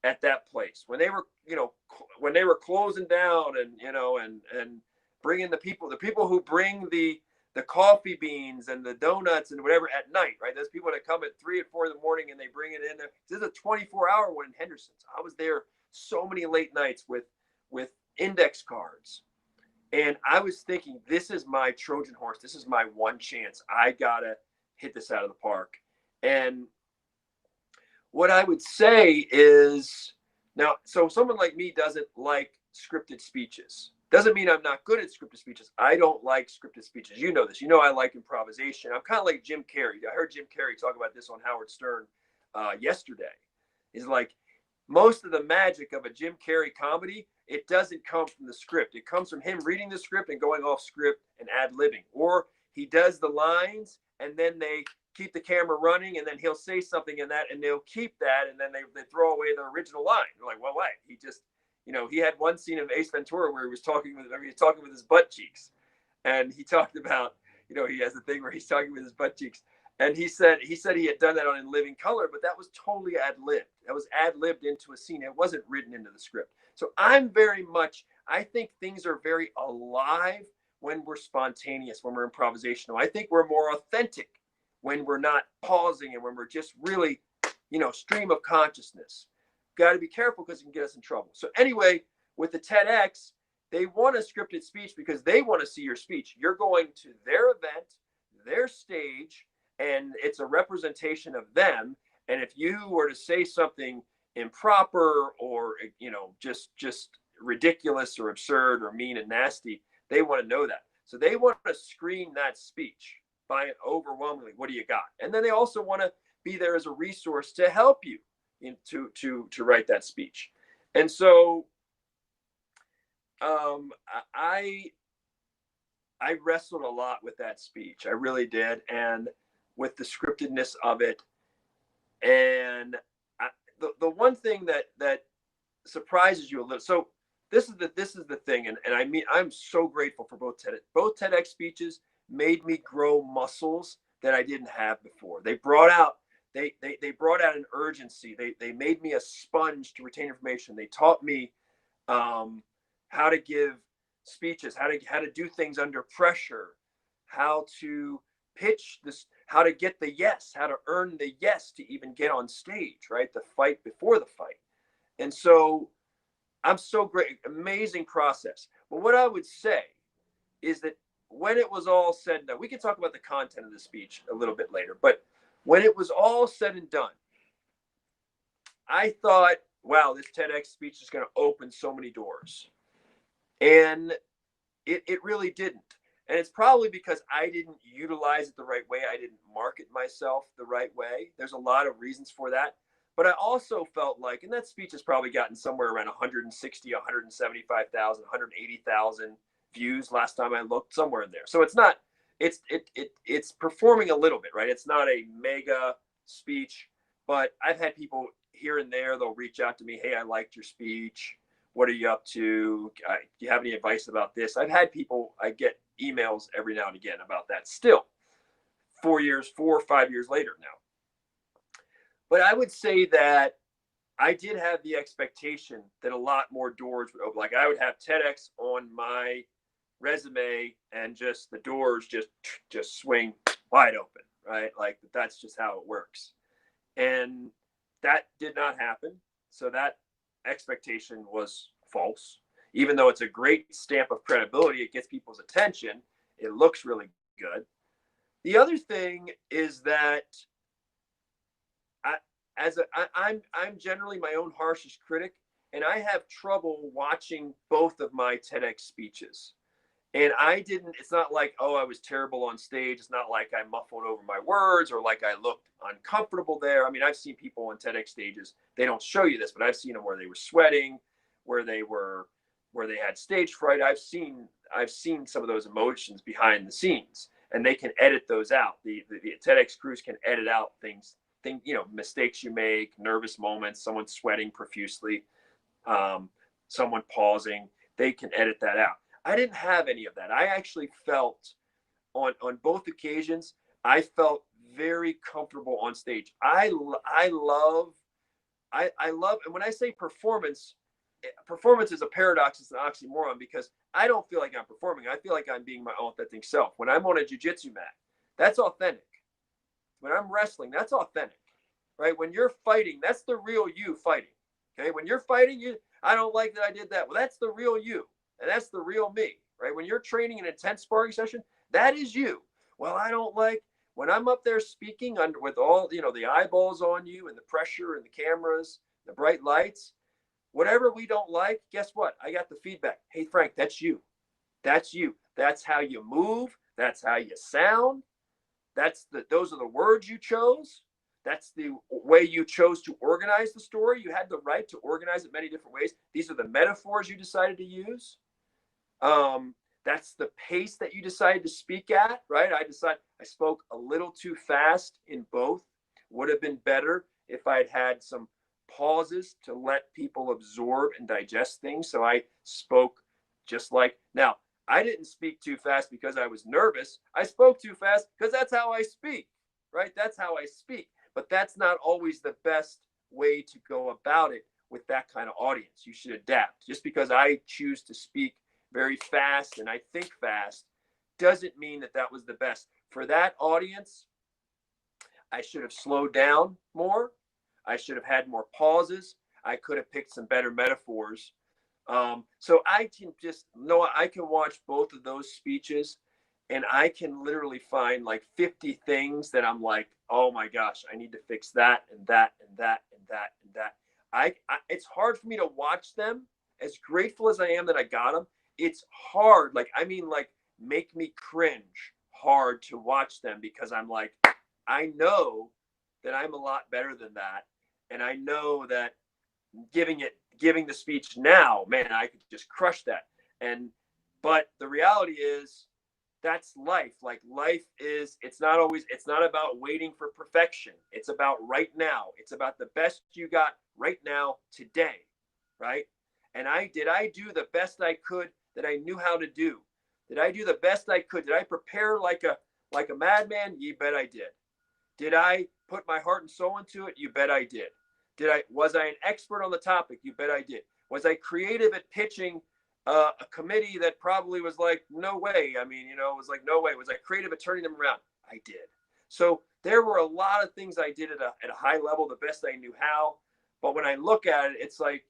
at that place when they were closing down and bringing the people who bring the coffee beans and the donuts and whatever at night, right? There's people that come at 3 or 4 in the morning and they bring it in there. This is a 24-hour one in Henderson. So I was there so many late nights with index cards. And I was thinking, this is my Trojan horse. This is my one chance. I gotta hit this out of the park. And what I would say is, now, so someone like me doesn't like scripted speeches. Doesn't mean I'm not good at scripted speeches. I don't like scripted speeches. You know this. I like improvisation. I'm kind of like Jim Carrey. I heard Jim Carrey talk about this on Howard Stern yesterday. Is like, most of the magic of a Jim Carrey comedy, it doesn't come from the script. It comes from him reading the script and going off script and ad-libbing. Or he does the lines and then they keep the camera running and then he'll say something in that and they'll keep that and then they throw away the original line. They're like, well, wait, He had one scene of Ace Ventura where he was talking with his butt cheeks, and he talked about, he has the thing where he's talking with his butt cheeks, and he said he had done that on In Living Color, but that was totally ad libbed. That was ad libbed into a scene. It wasn't written into the script. So I think things are very alive when we're spontaneous, when we're improvisational. I think we're more authentic when we're not pausing and when we're just really, stream of consciousness. Got to be careful because it can get us in trouble. So anyway, with the TEDx, they want a scripted speech because they want to see your speech. You're going to their event, their stage, and it's a representation of them. And if you were to say something improper or, just ridiculous or absurd or mean and nasty, they want to know that. So they want to screen that speech by overwhelmingly, what do you got? And then they also want to be there as a resource to help you to write that speech. And so I wrestled a lot with that speech. I really did. And with the scriptedness of it. And the one thing that surprises you a little. So this is the thing. And I mean, I'm so grateful for both TEDx speeches made me grow muscles that I didn't have before. They brought out an urgency. They made me a sponge to retain information. They taught me how to give speeches, how to do things under pressure, how to pitch this, how to get the yes, how to earn the yes to even get on stage, right? The fight before the fight. And so I'm so great, amazing process. But what I would say is that when it was all said and done, we can talk about the content of the speech a little bit later, but when it was all said and done, I thought, wow, this TEDx speech is going to open so many doors. And it really didn't. And it's probably because I didn't utilize it the right way. I didn't market myself the right way. There's a lot of reasons for that. But I also felt like, and that speech has probably gotten somewhere around 160, 175,000, 180,000 views last time I looked, somewhere in there. So it's not, it's performing a little bit, right? It's not a mega speech, but I've had people here and there, they'll reach out to me. Hey, I liked your speech. What are you up to? Do you have any advice about this? I've had people, I get emails every now and again about that still 4 or 5 years later now. But I would say that I did have the expectation that a lot more doors would open. Like I would have TEDx on my resume and just the doors just swing wide open, right? Like that's just how it works. And that did not happen. So that expectation was false. Even though it's a great stamp of credibility, it gets people's attention. It looks really good. The other thing is that I'm generally my own harshest critic, and I have trouble watching both of my TEDx speeches. And it's not like, oh, I was terrible on stage. It's not like I muffled over my words or like I looked uncomfortable there. I mean, I've seen people on TEDx stages, they don't show you this, but I've seen them where they were sweating, where they had stage fright. I've seen some of those emotions behind the scenes, and they can edit those out. The TEDx crews can edit out things, mistakes you make, nervous moments, someone sweating profusely, someone pausing. They can edit that out. I didn't have any of that. I actually felt on both occasions, I felt very comfortable on stage. I love, and when I say performance is a paradox. It's an oxymoron because I don't feel like I'm performing. I feel like I'm being my authentic self. When I'm on a jiu-jitsu mat, that's authentic. When I'm wrestling, that's authentic, right? When you're fighting, that's the real you fighting. Okay. When you're fighting, I don't like that I did that. Well, that's the real you. And that's the real me, right? When you're training an intense sparring session, that is you. Well, I don't like when I'm up there speaking with all, the eyeballs on you and the pressure and the cameras, the bright lights, whatever we don't like, guess what? I got the feedback. Hey, Frank, that's you. That's you. That's how you move. That's how you sound. Those are the words you chose. That's the way you chose to organize the story. You had the right to organize it many different ways. These are the metaphors you decided to use. That's the pace that you decided to speak at, right? I spoke a little too fast in both. Would have been better if I'd had some pauses to let people absorb and digest things. So I spoke just like now. I didn't speak too fast because I was nervous. I spoke too fast because that's how I speak, right? That's how I speak. But that's not always the best way to go about it with that kind of audience. You should adapt. Just because I choose to speak very fast and I think fast doesn't mean that that was the best. For that audience, I should have slowed down more. I should have had more pauses. I could have picked some better metaphors. So I can just know I can watch both of those speeches and I can literally find like 50 things that I'm like, oh my gosh, I need to fix that and that and that and that and that. It's hard for me to watch them. As grateful as I am that I got them, it's hard. Like, I mean, like, make me cringe hard to watch them because I'm like, I know that I'm a lot better than that. And I know that giving the speech now, man, I could just crush that. And but the reality is that's life. Like life is, it's not about waiting for perfection. It's about right now. It's about the best you got right now today, right? And I do the best I could that I knew how to do? Did I do the best I could? Did I prepare like a madman? You bet I did. Did I put my heart and soul into it? You bet I did. Was I an expert on the topic? You bet I did. Was I creative at pitching a committee that probably was like, no way. I mean, it was like, no way. Was I creative at turning them around? I did. So there were a lot of things I did at a high level, the best I knew how. But when I look at it, it's like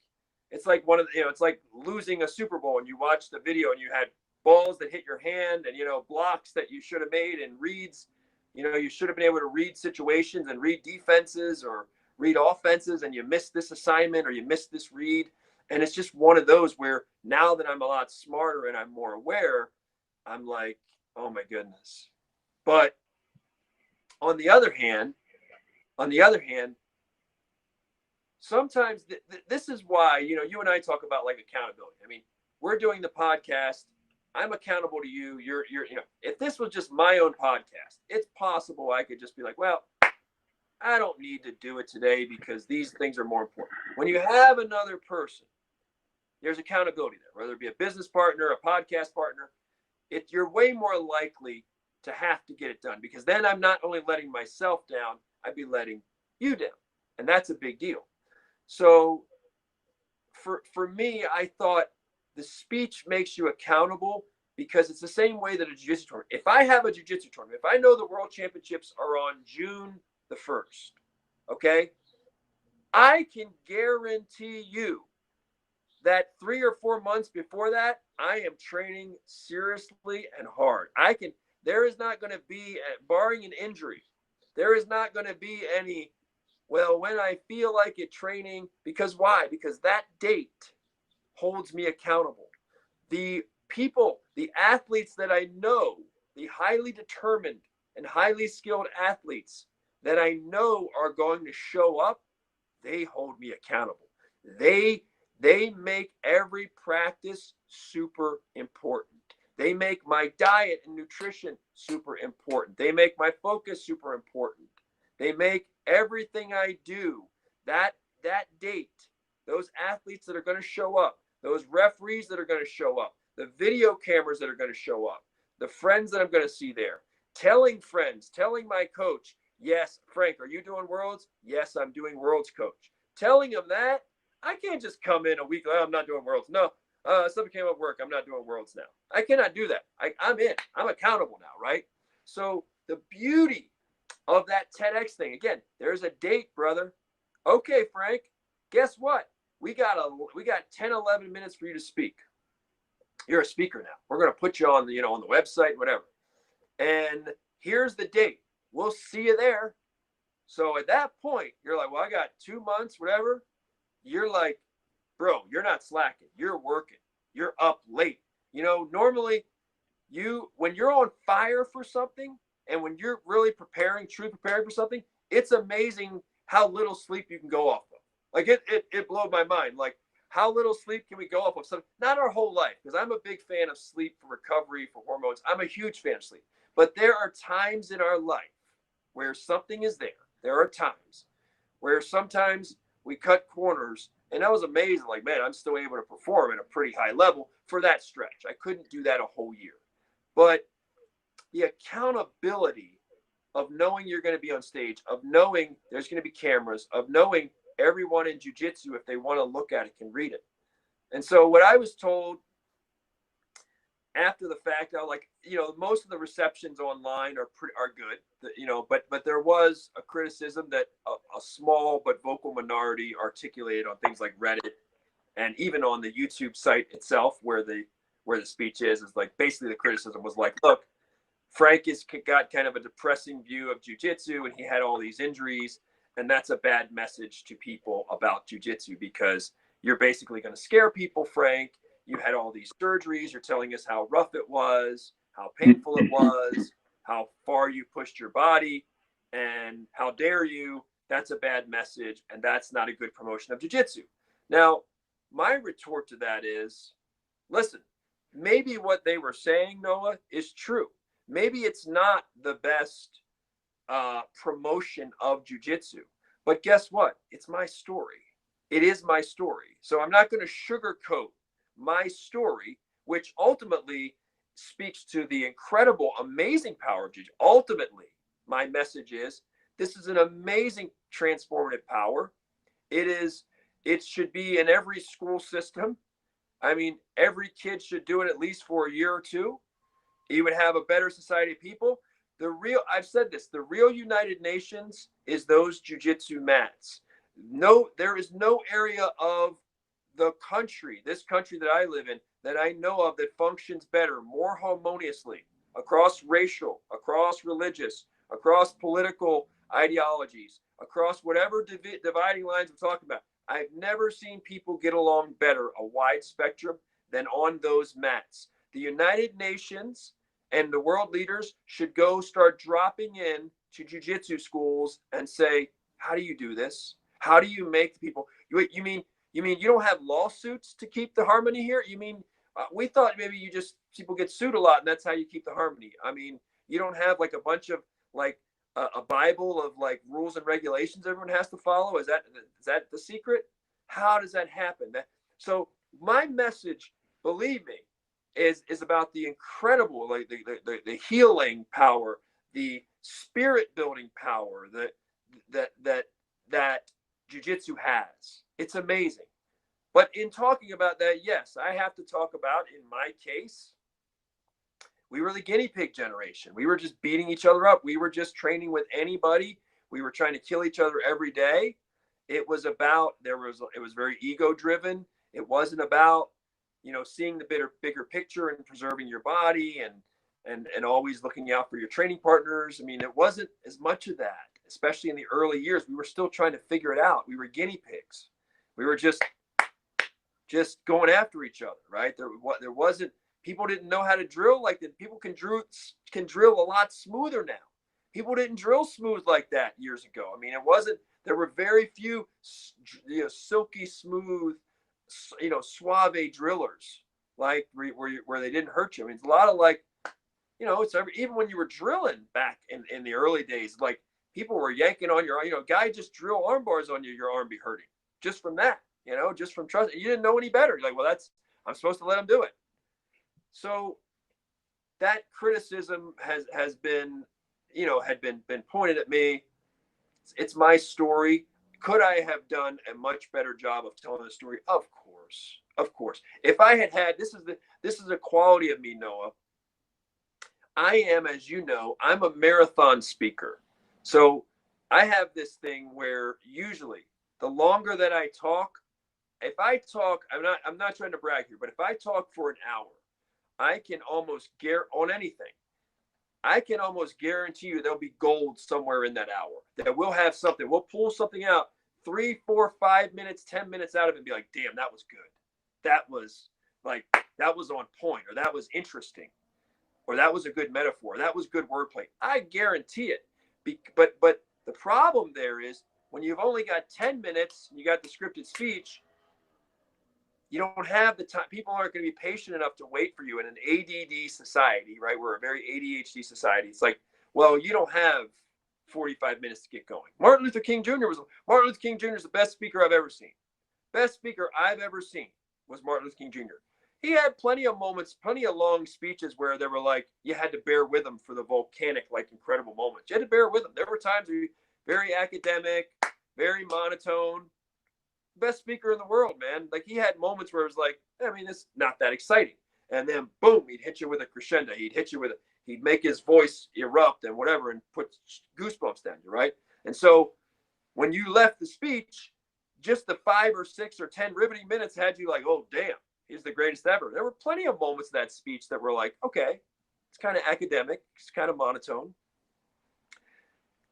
one of the, it's like losing a Super Bowl and you watch the video and you had balls that hit your hand and, blocks that you should have made and reads. You should have been able to read situations and read defenses or read offenses, and you missed this assignment or you missed this read. And it's just one of those where now that I'm a lot smarter and I'm more aware, I'm like, oh my goodness. But on the other hand, sometimes this is why, you and I talk about like accountability. I mean, we're doing the podcast. I'm accountable to you. You're, if this was just my own podcast, it's possible I could just be like, well, I don't need to do it today because these things are more important. When you have another person, there's accountability there, whether it be a business partner, a podcast partner, you're way more likely to have to get it done because then I'm not only letting myself down, I'd be letting you down. And that's a big deal. So for me, I thought the speech makes you accountable because it's the same way that a jiu-jitsu tournament. If I have a jiu-jitsu tournament, if I know the world championships are on June the 1st, okay, I can guarantee you that 3 or 4 months before that, I am training seriously and hard. There is not going to be, barring an injury, there is not going to be any, well, when I feel like it training, because why? Because that date holds me accountable. The people, the athletes that I know, the highly determined and highly skilled athletes that I know are going to show up, they hold me accountable. They make every practice super important. They make my diet and nutrition super important. They make my focus super important. They make everything I do, that date, those athletes that are going to show up, those referees that are going to show up, the video cameras that are going to show up, the friends that I'm going to see there, telling friends, telling my coach, yes, Frank, are you doing Worlds? Yes, I'm doing Worlds, coach. Telling them that, I can't just come in a week, oh, I'm not doing Worlds. No, something came up at work, I'm not doing Worlds now. I cannot do that. I'm in. I'm accountable now, right? So the beauty of that TEDx thing, again, there's a date, brother. Okay, Frank, guess what? We got 10, 11 minutes for you to speak. You're a speaker now. We're going to put you on the website, whatever. And here's the date. We'll see you there. So at that point, you're like, well, I got 2 months, whatever. You're like, bro, you're not slacking. You're working. You're up late. Normally when you're on fire for something and when you're really truly preparing for something, it's amazing how little sleep you can go off of. Like it blew my mind. Like how little sleep can we go off of? So not our whole life, because I'm a big fan of sleep for recovery, for hormones. I'm a huge fan of sleep. But there are times in our life where something is there. There are times where sometimes we cut corners, and that was amazing. Like, man, I'm still able to perform at a pretty high level for that stretch. I couldn't do that a whole year. But the accountability of knowing you're going to be on stage, of knowing there's going to be cameras, of knowing everyone in jiu-jitsu, if they want to look at it, can read it. And so what I was told after the fact, I like, most of the receptions online are good, but there was a criticism that a small but vocal minority articulated on things like Reddit and even on the YouTube site itself, where the speech is like, basically the criticism was like, look, Frank has got kind of a depressing view of jiu-jitsu, and he had all these injuries, and that's a bad message to people about jiu-jitsu, because you're basically going to scare people, Frank. You had all these surgeries. You're telling us how rough it was, how painful it was, how far you pushed your body, and how dare you. That's a bad message, and that's not a good promotion of jiu-jitsu. Now, my retort to that is, listen, maybe what they were saying, Noah, is true. Maybe it's not the best promotion of jiu-jitsu, but guess what? It's my story. It is my story. So I'm not going to sugarcoat my story, which ultimately speaks to the incredible, amazing power of jiu-jitsu. Ultimately, my message is, this is an amazing transformative power. It should be in every school system. I mean, every kid should do it at least for a year or two. You would have a better society of people. I've said this, the real United Nations is those jiu-jitsu mats. No, there is no area of the country, this country that I live in, that I know of that functions better, more harmoniously, across racial, across religious, across political ideologies, across whatever dividing lines we're talking about. I've never seen people get along better, a wide spectrum, than on those mats. The United Nations and the world leaders should go start dropping in to jiu-jitsu schools and say, how do you do this? How do you make people, you mean you don't have lawsuits to keep the harmony here? You mean, we thought maybe people get sued a lot and that's how you keep the harmony. I mean, you don't have like a bunch of like a Bible of like rules and regulations everyone has to follow. Is that the secret? How does that happen? So my message, believe me, is about the incredible, like the healing power, the spirit building power that jiu-jitsu has. It's amazing. But in talking about that, yes, I have to talk about, in my case, we were the guinea pig generation. We were just beating each other up. We were just training with anybody. We were trying to kill each other every day. It was very ego driven. It wasn't about, seeing the bigger picture and preserving your body and always looking out for your training partners. I mean, it wasn't as much of that, especially in the early years. We were still trying to figure it out. We were guinea pigs. We were just going after each other, right? There wasn't, people didn't know how to drill like that. People can drill a lot smoother now. People didn't drill smooth like that years ago. I mean, there were very few, silky smooth, suave drillers, like where they didn't hurt you. I mean, it's a lot of like, even when you were drilling back in the early days, like people were yanking on your, guy just drill arm bars on you, your arm be hurting just from that, just from trust. You didn't know any better. You're like, well, I'm supposed to let him do it. So that criticism has been, had been pointed at me. It's my story. Could I have done a much better job of telling the story? Of course. If I had this is a quality of me, Noah. I am, as you know, I'm a marathon speaker. So I have this thing where usually the longer that I talk, if I talk, I'm not trying to brag here, but if I talk for an hour, I can almost on anything. I can almost guarantee you there'll be gold somewhere in that hour, that we'll have something. We'll pull something out 3, 4, 5 minutes, 10 minutes out of it and be like, damn, that was good. That was on point, or that was interesting, or that was a good metaphor. That was good wordplay. I guarantee it. But the problem there is when you've only got 10 minutes, and you got the scripted speech, you don't have the time. People aren't going to be patient enough to wait for you in an ADD society, right? We're a very ADHD society. It's like, well, you don't have 45 minutes to get going. Martin Luther King Jr. is the best speaker I've ever seen. Best speaker I've ever seen was Martin Luther King Jr. He had plenty of moments, plenty of long speeches where they were like, you had to bear with him for the volcanic, like incredible moments. You had to bear with him. There were times where he very academic, very monotone. Best speaker in the world, man. Like he had moments where it was like, I mean, it's not that exciting. And then boom, he'd hit you with a crescendo. He'd make his voice erupt and whatever and put goosebumps down you, right? And so when you left the speech, just the 5 or 6 or 10 riveting minutes had you like, oh, damn, he's the greatest ever. There were plenty of moments in that speech that were like, okay, it's kind of academic. It's kind of monotone.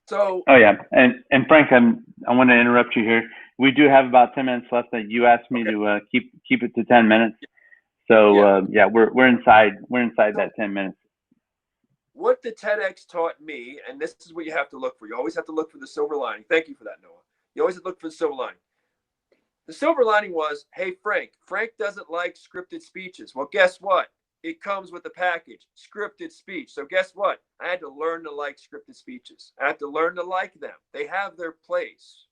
So. Oh, yeah. And Frank, I want to interrupt you here. We do have about 10 minutes left that you asked me to keep it to 10 minutes. So, we're inside that 10 minutes. What the TEDx taught me, and this is what you have to look for. You always have to look for the silver lining. Thank you for that, Noah. You always have to look for the silver lining. The silver lining was, hey, Frank doesn't like scripted speeches. Well, guess what? It comes with the package, scripted speech. So guess what? I had to learn to like scripted speeches. I had to learn to like them. They have their place.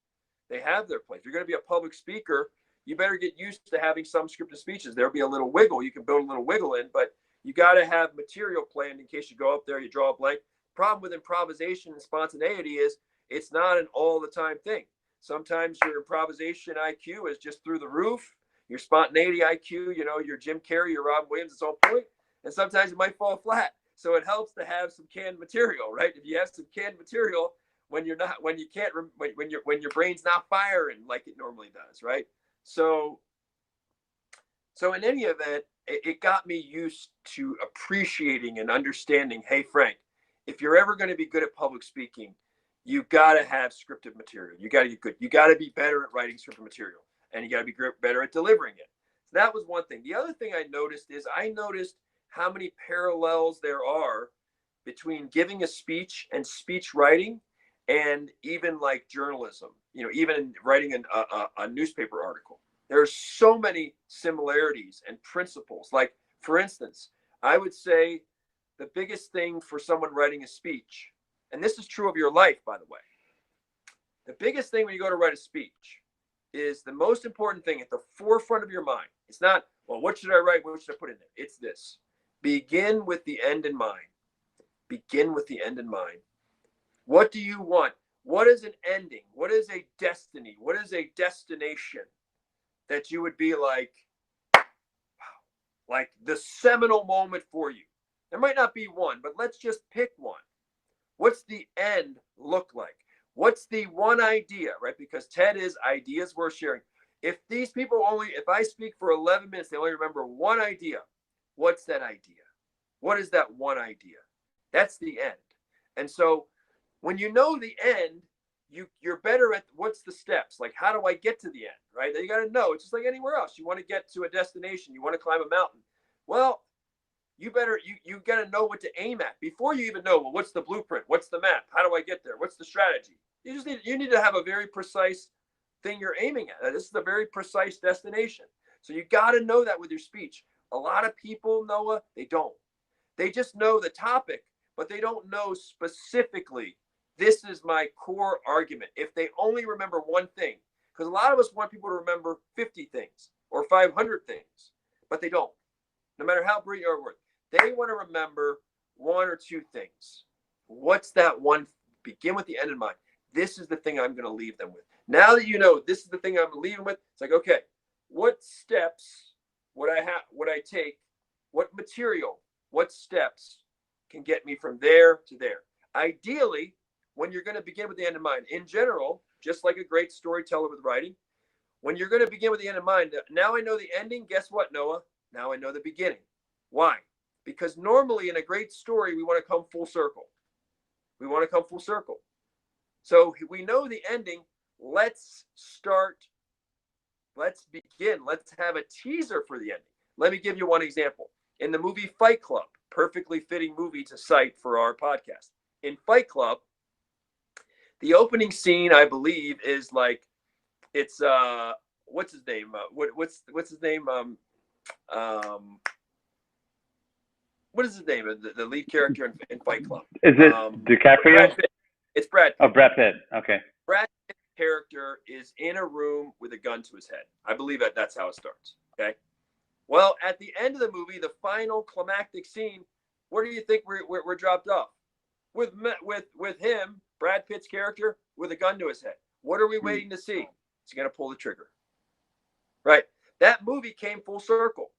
They have their place. If you're going to be a public speaker, you better get used to having some scripted speeches. There'll be a little wiggle. You can build a little wiggle in, but you got to have material planned in case you go up there, you draw a blank. Problem with improvisation and spontaneity is it's not an all the time thing. Sometimes your improvisation IQ is just through the roof. Your spontaneity IQ, your Jim Carrey, your Robin Williams is on point. And sometimes it might fall flat. So it helps to have some canned material, right? If you have some canned material when your brain's not firing like it normally does, right? So in any event, it got me used to appreciating and understanding, hey, Frank, if you're ever going to be good at public speaking, you got to have scripted material. You got to get good. You got to be better at writing scripted material, and you got to be better at delivering it. So that was one thing. The other thing I noticed how many parallels there are between giving a speech and speech writing and even like journalism, even writing a newspaper article. There's so many similarities and principles. Like, for instance, I would say the biggest thing for someone writing a speech, and this is true of your life, by the way, the biggest thing when you go to write a speech is the most important thing at the forefront of your mind. It's not, well, what should I write? What should I put in there? It's this. Begin with the end in mind. Begin with the end in mind. What do you want? What is an ending? What is a destiny? What is a destination that you would be like, wow, like the seminal moment for you? There might not be one, but let's just pick one. What's the end look like? What's the one idea, right? Because TED is ideas worth sharing. If I speak for 11 minutes, they only remember one idea. What's that idea? What is that one idea? That's the end. And so when you know the end, you're better at what's the steps. Like, how do I get to the end, right? You got to know. It's just like anywhere else. You want to get to a destination. You want to climb a mountain. Well, you got to know what to aim at before you even know, well, what's the blueprint? What's the map? How do I get there? What's the strategy? You need to have a very precise thing you're aiming at. This is a very precise destination. So you got to know that with your speech. A lot of people, Noah, they don't. They just know the topic, but they don't know specifically, this is my core argument. If they only remember one thing, because a lot of us want people to remember 50 things or 500 things, but they don't. No matter how brilliant or worth, they want to remember one or two things. What's that one? Begin with the end in mind. This is the thing I'm going to leave them with. Now that you know this is the thing I'm leaving with, it's like, okay, what steps would I take? What material, what steps can get me from there to there? Ideally, when you're going to begin with the end in mind, in general, just like a great storyteller with writing, when you're going to begin with the end in mind, now I know the ending. Guess what, Noah? Now I know the beginning. Why? Because normally in a great story, we want to come full circle. We want to come full circle. So we know the ending. Let's start. Let's begin. Let's have a teaser for the ending. Let me give you one example. In the movie Fight Club, perfectly fitting movie to cite for our podcast. In Fight Club, the opening scene, I believe, is like, it's what's his name? What's his name? What is his name? The lead character in Fight Club. Is it DiCaprio? It's Brad Oh, Pitt. Brad Pitt. Okay. Brad Pitt's character is in a room with a gun to his head. I believe that's how it starts. Okay. Well, at the end of the movie, the final climactic scene, where do you think we're dropped off? With him, Brad Pitt's character, with a gun to his head. What are we waiting to see? He's going to pull the trigger. Right. That movie came full circle.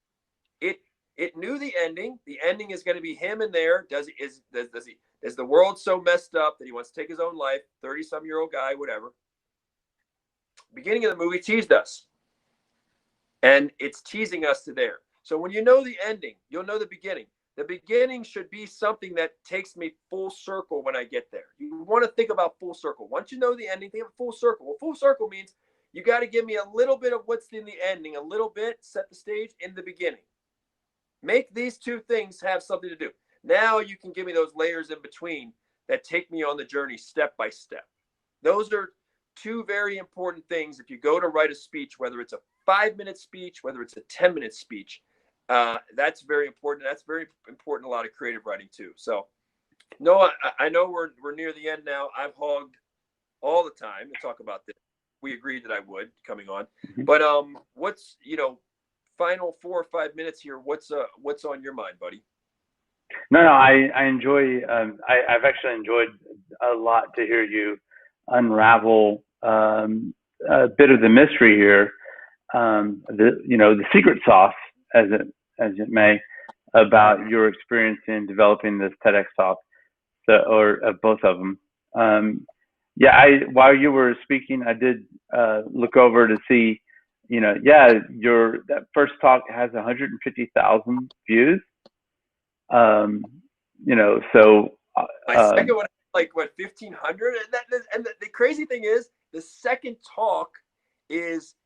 It knew the ending. The ending is going to be him in there. Is the world so messed up that he wants to take his own life? 30-some-year-old guy, whatever. Beginning of the movie teased us. And it's teasing us to there. So when you know the ending, you'll know the beginning. The beginning should be something that takes me full circle when I get there. You want to think about full circle. Once you know the ending, think of full circle. Well, full circle means you got to give me a little bit of what's in the ending, a little bit, set the stage in the beginning. Make these two things have something to do. Now you can give me those layers in between that take me on the journey step by step. Those are two very important things. If you go to write a speech, whether it's a 5-minute speech, whether it's a 10-minute speech, that's very important. That's very important. A lot of creative writing too. So, no, I know we're near the end now. I've hogged all the time to talk about this. We agreed that I would coming on, but what's final 4 or 5 minutes here? What's on your mind, buddy? No, I enjoy. I've actually enjoyed a lot to hear you unravel a bit of the mystery here. The secret sauce, as it may, about your experience in developing this TEDx talk, or both of them. While you were speaking, I did look over to see, that first talk has 150,000 views. So my second one, like 1,500, and the crazy thing is, the second talk is,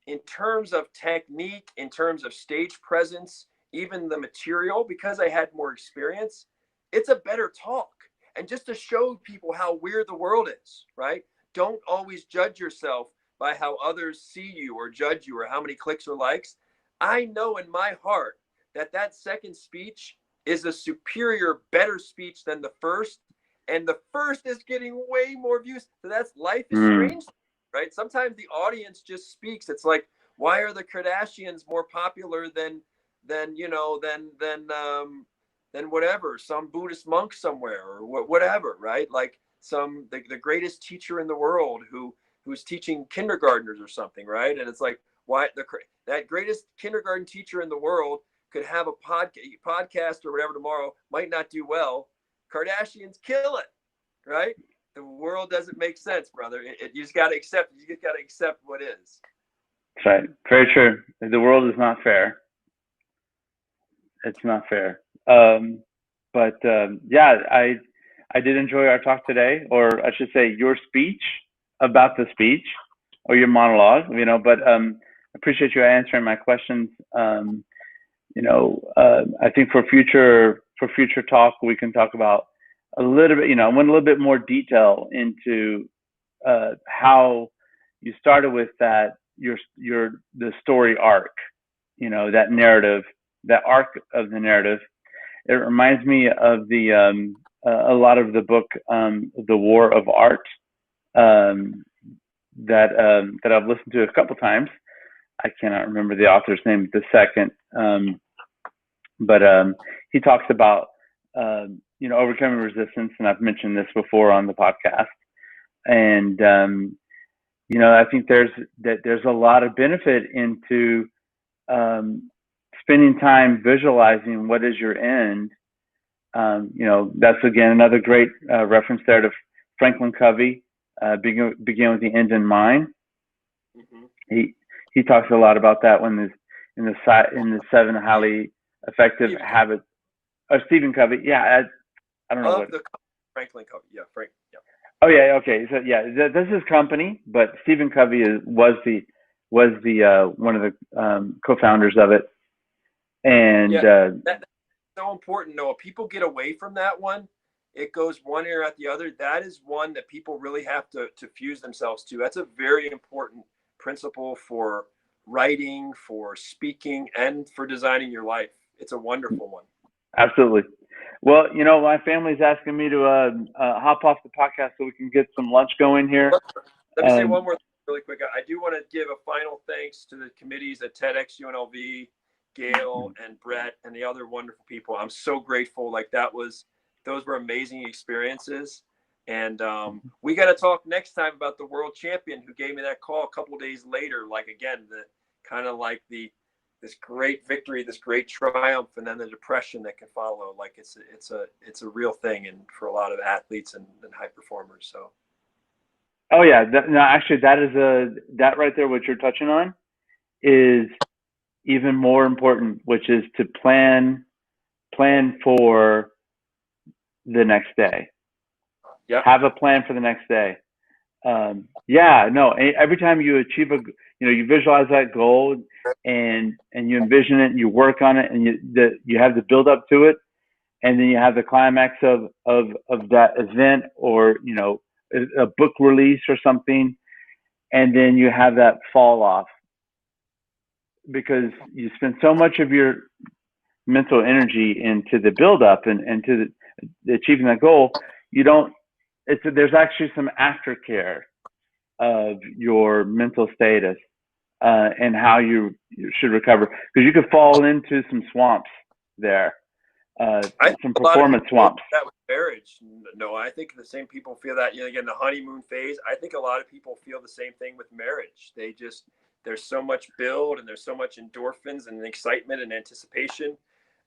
in terms of technique, in terms of stage presence, even the material, because I had more experience, it's a better talk. And just to show people how weird the world is, right? Don't always judge yourself by how others see you or judge you or how many clicks or likes. I know in my heart that second speech is a superior, better speech than the first. And the first is getting way more views. So that's life is strange, right? Sometimes the audience just speaks. It's like, why are the Kardashians more popular than whatever, some Buddhist monk somewhere or whatever, right? Like the greatest teacher in the world who's teaching kindergartners or something, right? And it's like, why that greatest kindergarten teacher in the world could have a podcast or whatever tomorrow, might not do well. Kardashians kill it, right? The world doesn't make sense, brother. You just got to accept. You just got to accept what is. That's right. Very true. The world is not fair. It's not fair. I did enjoy our talk today, or I should say your speech about the speech, or your monologue, but appreciate you answering my questions. I think for future talk, we can talk about a little bit, I want a little bit more detail into how you started with that, the story arc, that narrative, that arc of the narrative. It reminds me of a lot of the book, The War of Art, that I've listened to a couple times. I cannot remember the author's name the second, but he talks about overcoming resistance, and I've mentioned this before on the podcast. And I think there's a lot of benefit into spending time visualizing what is your end. That's again another great reference there to Franklin Covey. Begin with the end in mind. Mm-hmm. He talks a lot about that when in the 7 highly effective habits. Stephen Covey. Yeah, I don't know what. Franklin Covey. Yeah, Frank. Yeah. Oh yeah. Okay. So yeah, this is company, but Stephen Covey was the one of the co-founders of it. And that's so important, Noah. People get away from that one. It goes one ear out the other. That is one that people really have to fuse themselves to. That's a very important principle for writing, for speaking, and for designing your life. It's a wonderful one. Absolutely. Well, my family's asking me to hop off the podcast so we can get some lunch going here. Let me say one more thing really quick. I do want to give a final thanks to the committees at TEDx UNLV, Gail and Brett, and the other wonderful people. I'm so grateful. Like those were amazing experiences. And we got to talk next time about the world champion who gave me that call a couple of days later. Like again, the kind of like this great victory, this great triumph, and then the depression that can follow. Like it's a real thing, and for a lot of athletes and high performers. So. Oh yeah, no, actually, that right there. What you're touching on is even more important, which is to plan for the next day. Yeah. Have a plan for the next day. Yeah, no. Every time you achieve you visualize that goal and you envision it and you work on it and you have the build up to it, and then you have the climax of that event, or a book release or something, and then you have that fall off because you spend so much of your mental energy into the build up and to achieving that goal. There's actually some aftercare of your mental status and how you should recover, because you could fall into some swamps there, some performance swamps. That was marriage. No, I think the same people feel that. Again, the honeymoon phase. I think a lot of people feel the same thing with marriage. There's so much build and there's so much endorphins and excitement and anticipation,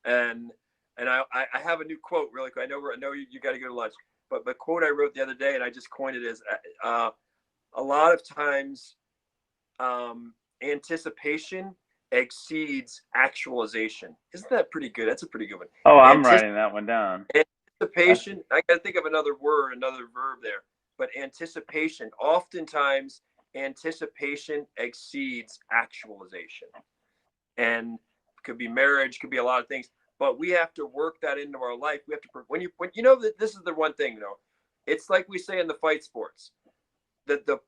and I have a new quote really quick. I know you got to go to lunch, but the quote I wrote the other day and I just coined it as a lot of times anticipation exceeds actualization. Isn't that pretty good? That's a pretty good one. Oh, I'm writing that one down. Anticipation. I got to think of another verb there. But anticipation, oftentimes anticipation exceeds actualization. And it could be marriage, could be a lot of things. But we have to work that into our life. We have to, when that this is the one thing, it's like we say in the fight sports. The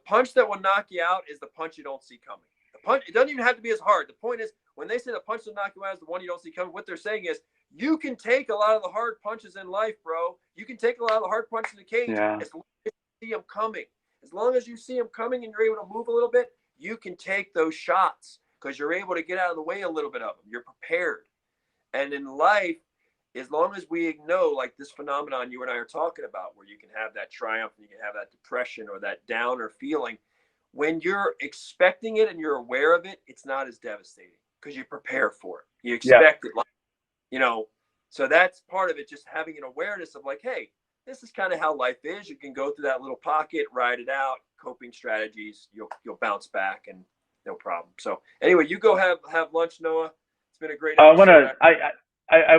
punch that will knock you out is the punch you don't see coming. The punch, it doesn't even have to be as hard. The point is, when they say the punch that knock you out is the one you don't see coming, what they're saying is you can take a lot of the hard punches in life, bro. You can take a lot of the hard punches in the cage as long as you see them coming. As long as you see them coming and you're able to move a little bit, you can take those shots because you're able to get out of the way a little bit of them. You're prepared. And in life, as long as we know, like this phenomenon you and I are talking about, where you can have that triumph and you can have that depression or that downer feeling, when you're expecting it and you're aware of it, it's not as devastating because you prepare for it. You expect it, so that's part of it, just having an awareness of like, hey, this is kind of how life is. You can go through that little pocket, ride it out, coping strategies, you'll bounce back and no problem. So anyway, you go have lunch, Noah. It's been a great episode. I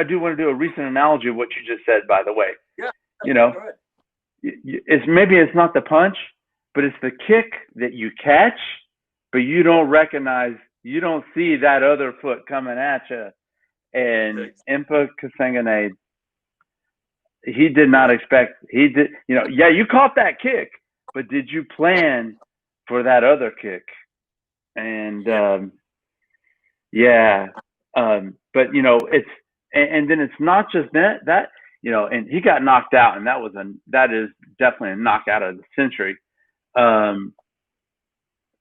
do want to do a recent analogy of what you just said, by the way. Yeah. Go ahead. Maybe it's not the punch, but it's the kick that you catch, but you don't recognize, you don't see that other foot coming at you. And Impa Kasanganay, he did not expect, you caught that kick, but did you plan for that other kick? And but it's, and then it's not just that and he got knocked out, and that is definitely a knockout of the century.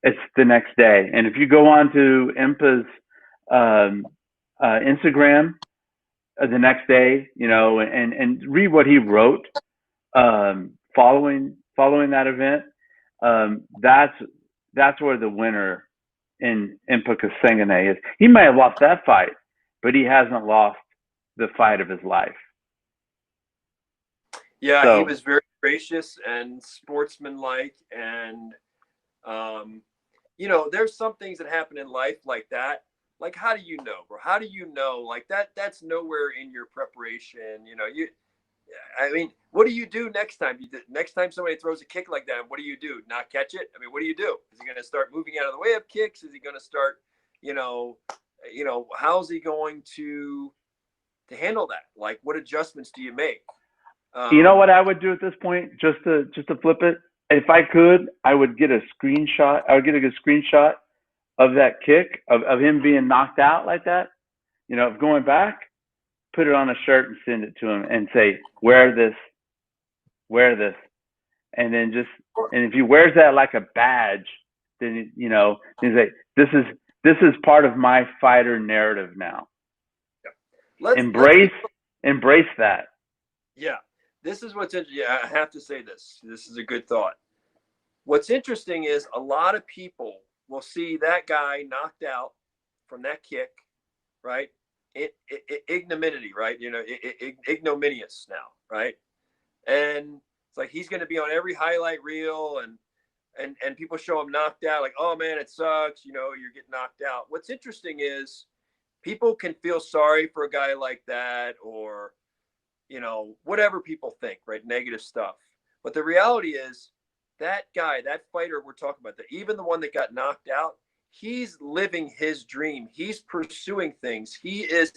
It's the next day, and if you go on to Impa's Instagram the next day, and read what he wrote following that event, that's where the winner in Impa Kasanganay is. He might have lost that fight, but he hasn't lost the fight of his life. Yeah, so, he was very gracious and sportsmanlike, and there's some things that happen in life like that. Like, how do you know, bro? How do you know? Like that's nowhere in your preparation. What do you do next time? Next time somebody throws a kick like that, what do you do? Not catch it? What do you do? Is he going to start moving out of the way of kicks? Is he going to start, how's he going to handle that? Like, what adjustments do you make? You know what I would do at this point, just to flip it? If I could, I would get a screenshot. I would get a good screenshot of that kick, of him being knocked out like that, going back, put it on a shirt and send it to him and say, wear this, wear this. And then and if he wears that like a badge, then, you know, he's like, this is part of my fighter narrative now. Embrace that. Yeah. This is what's interesting. Yeah, I have to say this. This is a good thought. What's interesting is a lot of people will see that guy knocked out from that kick, right? Ignominy, right? You know, ignominious now, right? And it's like he's going to be on every highlight reel, and people show him knocked out, like, oh man, it sucks. You know, you're getting knocked out. What's interesting is people can feel sorry for a guy like that, or, you know, whatever people think, right? Negative stuff. But the reality is that guy, that fighter we're talking about, even the one that got knocked out, he's living his dream. He's pursuing things. He is,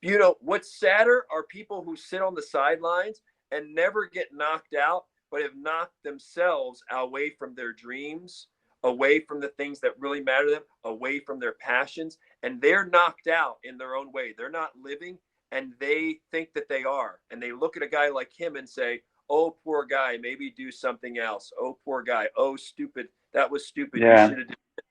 you know, what's sadder are people who sit on the sidelines and never get knocked out, but have knocked themselves away from their dreams, away from the things that really matter to them, away from their passions. And they're knocked out in their own way. They're not living, and they think that they are. And they look at a guy like him and say, oh, poor guy, maybe do something else. Oh, poor guy. Oh, stupid. That was stupid. Yeah. You should have done it.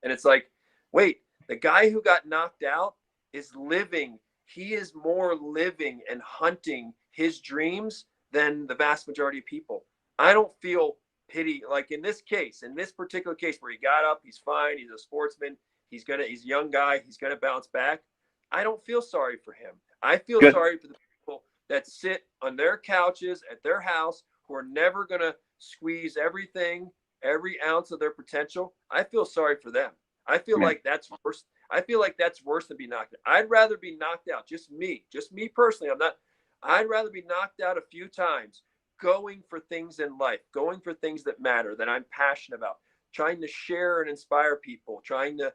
And it's like, wait, the guy who got knocked out is living. He is more living and hunting his dreams than the vast majority of people. I don't feel pity. Like in this case, in this particular case where he got up, he's fine. He's a sportsman. He's a young guy. He's going to bounce back. I don't feel sorry for him. I feel sorry for the people that sit on their couches at their house who are never going to squeeze everything, every ounce of their potential. I feel sorry for them. I feel like that's worse. I feel like that's worse than being knocked out. I'd rather be knocked out. Just me personally. I'd rather be knocked out a few times going for things in life, going for things that matter, that I'm passionate about, trying to share and inspire people, trying to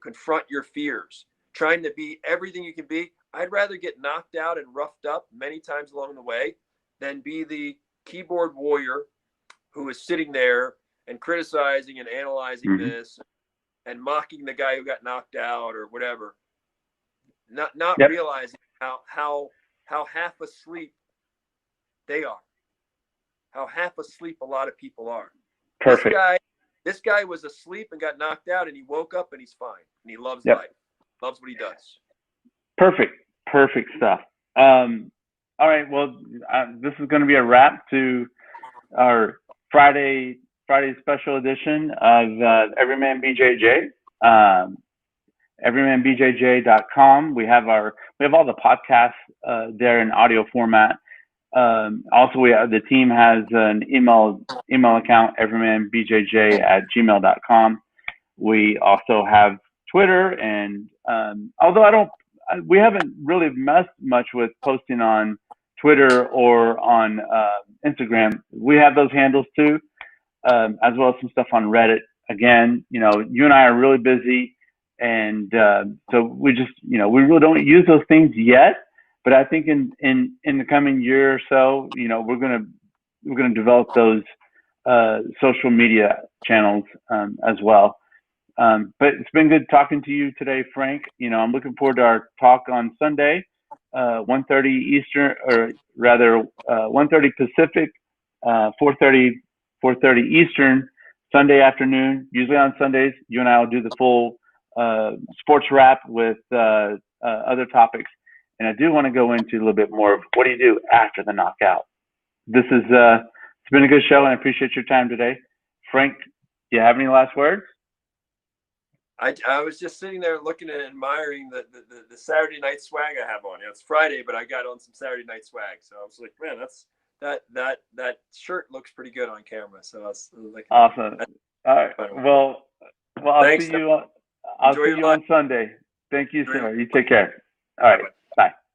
confront your fears, trying to be everything you can be. I'd rather get knocked out and roughed up many times along the way than be the keyboard warrior who is sitting there and criticizing and analyzing this and mocking the guy who got knocked out or whatever, not realizing how half asleep they are, how half asleep a lot of people are. Perfect. This guy was asleep and got knocked out, and he woke up and he's fine, and he loves life, loves what he does. Perfect stuff. All right. Well, this is going to be a wrap to our Friday special edition of Everyman BJJ. Everymanbjj.com. We have all the podcasts there in audio format. Also, the team has an email account, everymanbjj@gmail.com. We also have Twitter, and although we haven't really messed much with posting on Twitter or on Instagram. We have those handles too, as well as some stuff on Reddit. Again, you know, you and I are really busy, and so we just, you know, we really don't use those things yet. But I think in the coming year or so, you know, we're gonna develop those social media channels as well. But it's been good talking to you today, Frank. You know, I'm looking forward to our talk on Sunday, 1:30 Eastern, or rather 1:30 Pacific, 4:30 Eastern, Sunday afternoon. Usually on Sundays, you and I will do the full sports wrap with other topics. And I do want to go into a little bit more of what do you do after the knockout. This is it's been a good show, and I appreciate your time today, Frank. Do you have any last words? I was just sitting there looking and admiring the Saturday night swag I have on. You know, it's Friday, but I got on some Saturday night swag. So I was like, man, that shirt looks pretty good on camera. So I was like, awesome. All right. Well, I'll Thanks, see you on Sunday. Thank you, sir. You take care. All right.